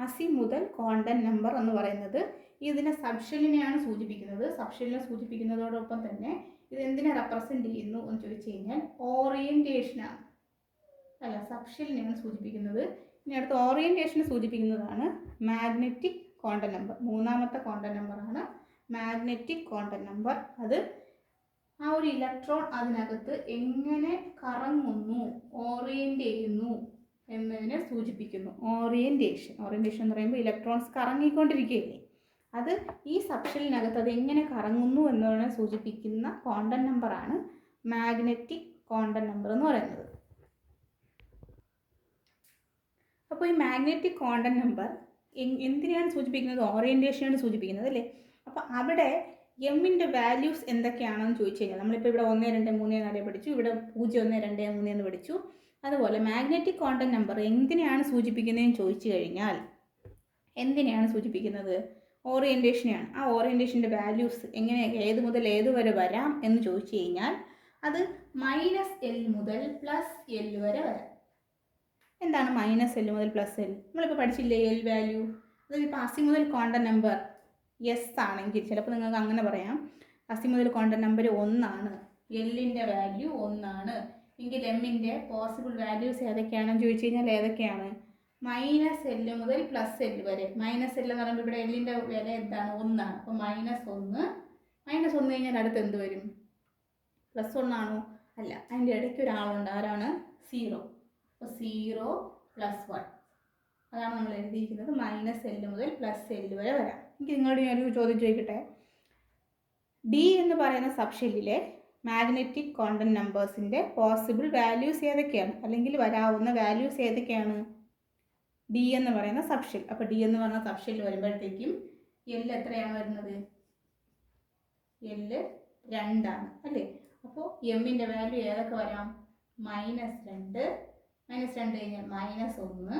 അസിമുതൽ ക്വാണ്ടം നമ്പർ എന്ന് പറയുന്നത്. ഇതിനെ സബ്ഷെല്ലിനെയാണ് സൂചിപ്പിക്കുന്നത്. സബ്ഷെല്ലിനെ സൂചിപ്പിക്കുന്നതോടൊപ്പം തന്നെ ഇതെന്തിനെ റെപ്രസെൻ്റ് ചെയ്യുന്നു എന്ന് ചോദിച്ചു കഴിഞ്ഞാൽ ഓറിയൻറ്റേഷനാണ്. അല്ല, സബ്ഷെല്ലിനെയാണ് സൂചിപ്പിക്കുന്നത്. ഇനി അടുത്ത ഓറിയൻറ്റേഷനെ സൂചിപ്പിക്കുന്നതാണ് മാഗ്നറ്റിക് ക്വാണ്ടം നമ്പർ. 3ാമത്തെ ക്വാണ്ടം നമ്പറാണ് മാഗ്നറ്റിക് ക്വാണ്ടം നമ്പർ. അത് ആ ഒരു ഇലക്ട്രോൺ അതിനകത്ത് എങ്ങനെ കറങ്ങുന്നു, ഓറിയൻറ്റ് ചെയ്യുന്നു എന്നതിനെ സൂചിപ്പിക്കുന്നു. ഓറിയൻറ്റേഷൻ എന്ന് പറയുമ്പോൾ ഇലക്ട്രോൺസ് കറങ്ങിക്കൊണ്ടിരിക്കുകയില്ലേ, അത് ഈ സബ്ഷെല്ലിനകത്ത് അത് എങ്ങനെ കറങ്ങുന്നു എന്നതിനെ സൂചിപ്പിക്കുന്ന ക്വാണ്ടം നമ്പറാണ് മാഗ്നറ്റിക് ക്വാണ്ടം നമ്പർ എന്ന് പറയുന്നത്. അപ്പോൾ ഈ മാഗ്നറ്റിക് ക്വാണ്ടം നമ്പർ എന്തിനാണ് സൂചിപ്പിക്കുന്നത്? ഓറിയൻറ്റേഷനാണ് സൂചിപ്പിക്കുന്നത് അല്ലേ? അപ്പോൾ അവിടെ എമ്മിൻ്റെ വാല്യൂസ് എന്തൊക്കെയാണെന്ന് ചോദിച്ചു കഴിഞ്ഞാൽ നമ്മളിപ്പോൾ ഇവിടെ 1, 2, 3, 4 പഠിച്ചു, ഇവിടെ 0, 1, 2, 3 എന്ന് പഠിച്ചു. അതുപോലെ മാഗ്നറ്റിക് ക്വാണ്ടം നമ്പർ എന്തിനാണ് സൂചിപ്പിക്കുന്നതെന്ന് ചോദിച്ചു കഴിഞ്ഞാൽ എന്തിനെയാണ് സൂചിപ്പിക്കുന്നത്? ഓറിയൻറ്റേഷനെയാണ്. ആ ഓറിയൻറ്റേഷൻ്റെ വാല്യൂസ് എങ്ങനെ, ഏത് മുതൽ ഏത് വരെ വരാം എന്ന് ചോദിച്ചു കഴിഞ്ഞാൽ അത് -L മുതൽ +L വരെ വരാം. എന്താണ് -L മുതൽ +L? നമ്മളിപ്പോൾ പഠിച്ചില്ലേ എൽ വാല്യൂ. അതിപ്പോൾ അസിമുതൽ ക്വാണ്ടം നമ്പർ എസ് ആണെങ്കിൽ ചിലപ്പോൾ നിങ്ങൾക്ക് അങ്ങനെ പറയാം, അസിമുതൽ ക്വാണ്ടം നമ്പർ 1 എല്ലിൻ്റെ വാല്യൂ 1 എങ്കിൽ എമ്മിൻ്റെ പോസിബിൾ വാല്യൂസ് ഏതൊക്കെയാണെന്ന് ചോദിച്ചു കഴിഞ്ഞാൽ ഏതൊക്കെയാണ്? -L മുതൽ +L വരെ. -L എന്ന് പറയുമ്പോൾ ഇവിടെ എല്ലിൻ്റെ വില എന്താണ്? 1 അപ്പോൾ -1 കഴിഞ്ഞാൽ അടുത്ത് എന്ത് വരും? +1 ആണോ? അല്ല, അതിൻ്റെ ഇടയ്ക്ക് ഒരാളുണ്ട്. ആരാണ്? 0. അപ്പോൾ 0 + 1 അതാണ് നമ്മൾ എഴുതിയിരിക്കുന്നത്. -L മുതൽ +L വരെ വരാം. എനിക്ക് നിങ്ങളോട് ഞാനൊരു ചോദ്യം ചോദിക്കട്ടെ. ഡി എന്ന് പറയുന്ന സബ്ഷെല്ലിലെ മാഗ്നറ്റിക് ക്വാണ്ടം നമ്പേഴ്സിൻ്റെ പോസിബിൾ വാല്യൂസ് ഏതൊക്കെയാണ്, അല്ലെങ്കിൽ വരാവുന്ന വാല്യൂസ് ഏതൊക്കെയാണ്? ഡി എന്ന് പറയുന്ന സബ്ഷെൽ. അപ്പോൾ ഡി എന്ന് പറയുന്ന സബ്ഷെല്ല് വരുമ്പോഴത്തേക്കും എൽ എത്രയാണ് വരുന്നത്? എൽ 2 അല്ലേ? അപ്പോൾ എമ്മിൻ്റെ വാല്യൂ ഏതൊക്കെ വരാം? -2 കഴിഞ്ഞാൽ -1 0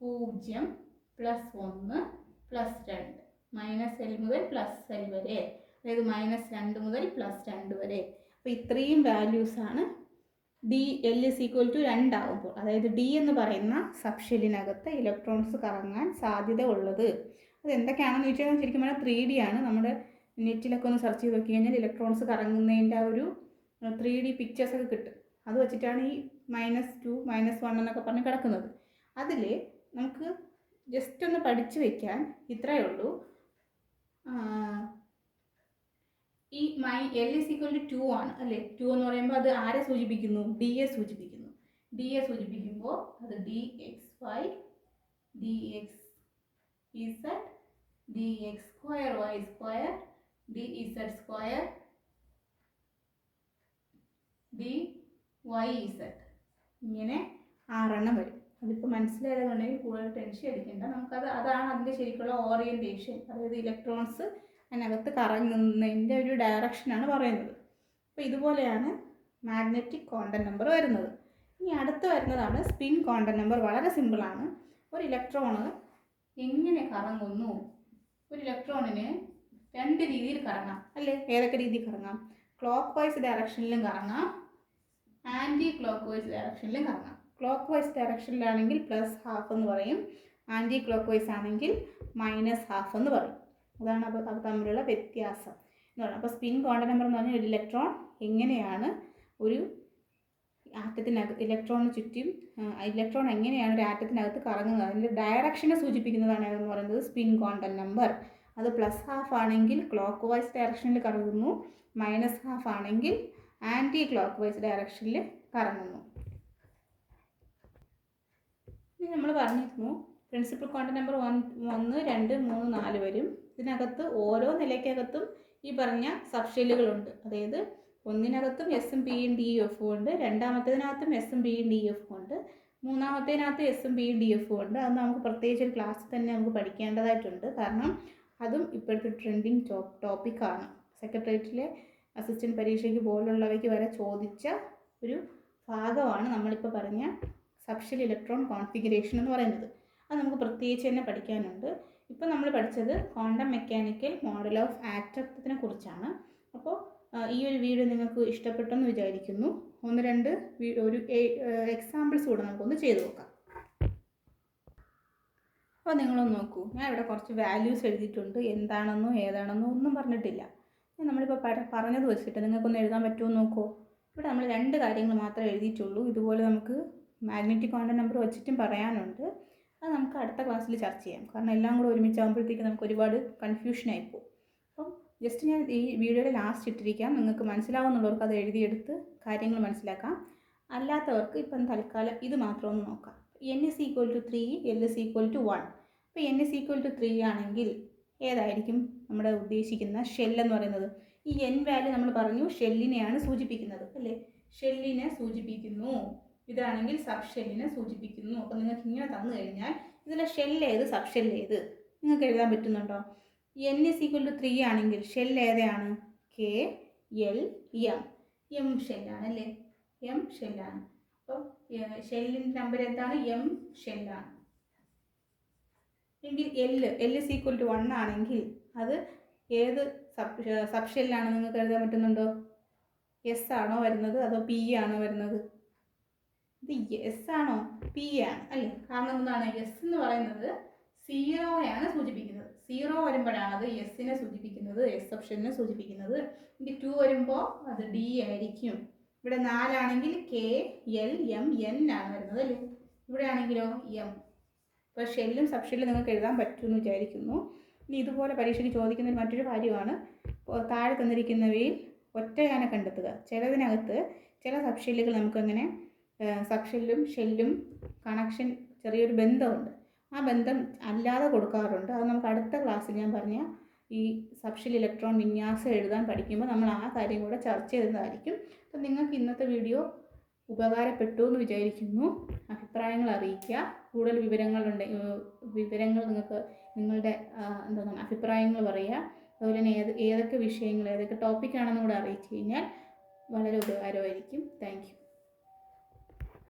+1 +2 -L മുതൽ +L വരെ, അതായത് -2 മുതൽ +2 വരെ. അപ്പോൾ ഇത്രയും വാല്യൂസാണ് ഡി L = 2 ആകുമ്പോൾ, അതായത് ഡി എന്ന് പറയുന്ന സബ്ഷെല്ലിനകത്ത് ഇലക്ട്രോൺസ് കറങ്ങാൻ സാധ്യത ഉള്ളത്. അത് എന്തൊക്കെയാണെന്ന് ചോദിച്ചാൽ ശരിക്കും പറഞ്ഞാൽ 3D ആണ്. നമ്മുടെ നെറ്റിലൊക്കെ ഒന്ന് സെർച്ച് ചെയ്ത് നോക്കി കഴിഞ്ഞാൽ ഇലക്ട്രോൺസ് കറങ്ങുന്നതിൻ്റെ ആ ഒരു 3D പിക്ചേഴ്സൊക്കെ കിട്ടും. അത് വെച്ചിട്ടാണ് ഈ -2 -1 എന്നൊക്കെ പറഞ്ഞ് കിടക്കുന്നത്. അതിൽ നമുക്ക് ജസ്റ്റ് ഒന്ന് പഠിച്ചു വയ്ക്കാൻ ഇത്രയേ ഉള്ളൂ. ഈ L is equal to 2 ആണ് അല്ലേ. 2 എന്ന് പറയുമ്പോൾ അത് ആരെ സൂചിപ്പിക്കുന്നു? ഡിയെ സൂചിപ്പിക്കുന്നു. ഡിയെ സൂചിപ്പിക്കുമ്പോൾ അത് dxy dx z dx square y square dz square dy z ഇങ്ങനെ 6 വരും. അതിപ്പോൾ മനസ്സിലായതുകൊണ്ടെങ്കിൽ കൂടുതൽ ടെൻഷൻ അടിക്കേണ്ട. അതാണ് അതിൻ്റെ ശരിക്കുള്ള ഓറിയൻറ്റേഷൻ. അതായത് ഇലക്ട്രോൺസ് അതിനകത്ത് കറങ്ങുന്നതിൻ്റെ ഒരു ഡയറക്ഷനാണ് പറയുന്നത്. അപ്പോൾ ഇതുപോലെയാണ് മാഗ്നറ്റിക് ക്വാണ്ടം നമ്പർ വരുന്നത്. ഇനി അടുത്ത് വരുന്നതാണ് സ്പിൻ ക്വാണ്ടം നമ്പർ. വളരെ സിമ്പിളാണ്. ഒരു ഇലക്ട്രോണ് എങ്ങനെ കറങ്ങുന്നു? ഒരു ഇലക്ട്രോണിന് 2 രീതിയിൽ കറങ്ങാം അല്ലേ. ഏതൊക്കെ രീതിയിൽ കറങ്ങാം? ക്ലോക്ക് വൈസ് ഡയറക്ഷനിലും കറങ്ങാം, ആൻറ്റി ക്ലോക്ക് വൈസ് ഡയറക്ഷനിലും കറങ്ങാം. ക്ലോക്ക് വൈസ് ഡയറക്ഷനിലാണെങ്കിൽ +½ എന്ന് പറയും, ആൻറ്റി ക്ലോക്ക് വൈസ് ആണെങ്കിൽ -½ എന്ന് പറയും. അതാണ് അപ്പോൾ അത് തമ്മിലുള്ള വ്യത്യാസം എന്ന് പറയുന്നത്. അപ്പോൾ സ്പിൻ ക്വാണ്ടം നമ്പർ എന്ന് പറഞ്ഞാൽ ഒരു ഇലക്ട്രോൺ എങ്ങനെയാണ് ഒരു ഇലക്ട്രോണിന് ചുറ്റും ഇലക്ട്രോൺ എങ്ങനെയാണ് ഒരു ആറ്റത്തിനകത്ത് കറങ്ങുന്നത്, അതിൻ്റെ ഡയറക്ഷനെ സൂചിപ്പിക്കുന്നതാണ് എന്ന് പറയുന്നത് സ്പിൻ ക്വാണ്ടം നമ്പർ. അത് +½ ആണെങ്കിൽ ക്ലോക്ക് വൈസ് ഡയറക്ഷനിൽ കറങ്ങുന്നു, -½ ആണെങ്കിൽ ആൻറ്റി ക്ലോക്ക് വൈസ് ഡയറക്ഷനിൽ കറങ്ങുന്നു. ഇനി നമ്മൾ പറഞ്ഞിരുന്നു പ്രിൻസിപ്പൽ ക്വാണ്ടം നമ്പർ 1, 2, 3, 4 വരും. ഇതിനകത്ത് ഓരോ നിലയ്ക്കകത്തും ഈ പറഞ്ഞ സബ്ഷെല്ലുകളുണ്ട്. അതായത് ഒന്നിനകത്തും എസും പിയും ഡിയും എഫും ഉണ്ട്, രണ്ടാമത്തേതിനകത്തും എസും പിയും ഡിയും എഫും ഉണ്ട്, മൂന്നാമത്തേതിനകത്ത് എസും പിയും ഡി എഫും ഉണ്ട്. അത് നമുക്ക് പ്രത്യേകിച്ച് ഒരു ക്ലാസ്സിൽ തന്നെ നമുക്ക് പഠിക്കേണ്ടതായിട്ടുണ്ട്. കാരണം അതും ഇപ്പോഴത്തെ ട്രെൻഡിങ് ടോപ്പിക്കാണ്. സെക്രട്ടേറിയറ്റിലെ അസിസ്റ്റൻറ്റ് പരീക്ഷയ്ക്ക് പോലുള്ളവയ്ക്ക് വരെ ചോദിച്ച ഒരു ഭാഗമാണ് നമ്മളിപ്പോൾ പറഞ്ഞ സബ്ഷെൽ ഇലക്ട്രോൺ കോൺഫിഗറേഷൻ എന്ന് പറയുന്നത്. അത് നമുക്ക് പ്രത്യേകിച്ച് തന്നെ പഠിക്കാനുണ്ട്. ഇപ്പോൾ നമ്മൾ പഠിച്ചത് ക്വാണ്ടം മെക്കാനിക്കൽ മോഡൽ ഓഫ് ആറ്റത്തിനെ കുറിച്ചാണ്. അപ്പോൾ ഈ ഒരു വീഡിയോ നിങ്ങൾക്ക് ഇഷ്ടപ്പെട്ടെന്ന് വിചാരിക്കുന്നു. 1-2 എക്സാമ്പിൾസ് കൂടെ നമുക്കൊന്ന് ചെയ്ത് നോക്കാം. അപ്പോൾ നിങ്ങളൊന്ന് നോക്കൂ. ഞാൻ ഇവിടെ കുറച്ച് വാല്യൂസ് എഴുതിയിട്ടുണ്ട്. എന്താണെന്നോ ഏതാണെന്നോ ഒന്നും പറഞ്ഞിട്ടില്ല. നമ്മളിപ്പോൾ പറഞ്ഞത് വെച്ചിട്ട് നിങ്ങൾക്കൊന്ന് എഴുതാൻ പറ്റുമോ നോക്കൂ. ഇവിടെ നമ്മൾ 2 കാര്യങ്ങൾ മാത്രമേ എഴുതിയിട്ടുള്ളൂ. ഇതുപോലെ നമുക്ക് മാഗ്നറ്റിക് ക്വാണ്ടം നമ്പർ വെച്ചിട്ടും പറയാനുണ്ട്. അത് നമുക്ക് അടുത്ത ക്ലാസ്സിൽ ചർച്ച ചെയ്യാം. കാരണം എല്ലാം കൂടെ ഒരുമിച്ചാകുമ്പോഴത്തേക്ക് നമുക്ക് ഒരുപാട് കൺഫ്യൂഷനായിപ്പോവും. അപ്പം ജസ്റ്റ് ഞാൻ ഈ വീഡിയോയുടെ ലാസ്റ്റ് ഇട്ടിരിക്കാം. നിങ്ങൾക്ക് മനസ്സിലാവുന്നുള്ളവർക്ക് അത് എഴുതിയെടുത്ത് കാര്യങ്ങൾ മനസ്സിലാക്കാം. അല്ലാത്തവർക്ക് ഇപ്പം തൽക്കാലം ഇത് മാത്രം ഒന്ന് നോക്കാം. n is equal to 3, l is equal to 1. അപ്പോൾ n is equal to 3 ആണെങ്കിൽ ഏതായിരിക്കും നമ്മുടെ ഉദ്ദേശിക്കുന്ന ഷെൽ എന്ന് പറയുന്നത്? ഈ n വാല്യൂ നമ്മൾ പറഞ്ഞു ഷെല്ലിനെയാണ് സൂചിപ്പിക്കുന്നത് അല്ലേ. ഷെല്ലിനെ സൂചിപ്പിക്കുന്നു. ഇതാണെങ്കിൽ സബ് ഷെല്ലിനെ സൂചിപ്പിക്കുന്നു. അപ്പോൾ നിങ്ങൾക്ക് ഇങ്ങനെ തന്നു കഴിഞ്ഞാൽ ഇതിലെ ഷെല്ല് ഏത് സബ് ഷെല്ല് ഏത് നിങ്ങൾക്ക് എഴുതാൻ പറ്റുന്നുണ്ടോ? n is equal to 3 ആണെങ്കിൽ ഷെല്ല് ഏതാണ്? K, L, M. M ഷെല്ലാണ് അല്ലേ. M ഷെല്ലാണ്. അപ്പോൾ ഷെല്ലിൻ്റെ നമ്പർ എന്താണ്? M ഷെല്ലാണ്. എങ്കിൽ L is equal to 1 ആണെങ്കിൽ അത് ഏത് സബ് ഷെല്ലാണ് നിങ്ങൾക്ക് എഴുതാൻ പറ്റുന്നുണ്ടോ? S ആണോ വരുന്നത് അതോ P ആണോ വരുന്നത്? ഇത് എസ് ആണോ പി ആണ് അല്ലേ. കാരണം എന്താണ്? എസ് എന്ന് പറയുന്നത് 0യാണ് സൂചിപ്പിക്കുന്നത്. 0 വരുമ്പോഴാണ് അത് എസ്സിനെ സൂചിപ്പിക്കുന്നത്, എസ് ഓപ്ഷനെ സൂചിപ്പിക്കുന്നത്. ഇനി 2 വരുമ്പോൾ അത് ഡി ആയിരിക്കും. ഇവിടെ 4 ആണെങ്കിൽ കെ, എൽ, എം, എൻ ആണ് വരുന്നത് അല്ലേ. ഇവിടെ ആണെങ്കിലോ എം. അപ്പോൾ ഷെല്ലും സബ് ഷെല്ലും നിങ്ങൾക്ക് എഴുതാൻ പറ്റുമെന്ന് വിചാരിക്കുന്നു. ഇനി ഇതുപോലെ പരീക്ഷയ്ക്ക് ചോദിക്കുന്ന മറ്റൊരു കാര്യമാണ് താഴെ തന്നിരിക്കുന്നവയിൽ ഒറ്റയാനെ കണ്ടെത്തുക. ചിലതിനകത്ത് ചില സബ് ഷെല്ലുകൾ നമുക്കങ്ങനെ സബ് ഷെല്ലും കണക്ഷൻ ചെറിയൊരു ബന്ധമുണ്ട്. ആ ബന്ധം അല്ലാതെ കൊടുക്കാറുണ്ട്. അത് നമുക്ക് അടുത്ത ക്ലാസ്സിൽ ഞാൻ പറഞ്ഞ ഈ സബ് ഷെൽ ഇലക്ട്രോൺ വിന്യാസം എഴുതാൻ പഠിക്കുമ്പോൾ നമ്മൾ ആ കാര്യം കൂടെ ചർച്ച ചെയ്യുന്നതായിരിക്കും. അപ്പം നിങ്ങൾക്ക് ഇന്നത്തെ വീഡിയോ ഉപകാരപ്പെട്ടു എന്ന് വിചാരിക്കുന്നു. അഭിപ്രായങ്ങൾ അറിയിക്കുക. കൂടുതൽ വിവരങ്ങൾ നിങ്ങൾക്ക് നിങ്ങളുടെ അഭിപ്രായങ്ങൾ പറയുക. അതുപോലെ തന്നെ ഏതൊക്കെ വിഷയങ്ങൾ ഏതൊക്കെ ടോപ്പിക്കാണെന്ന് കൂടെ അറിയിച്ചു കഴിഞ്ഞാൽ വളരെ ഉപകാരമായിരിക്കും. Thank you.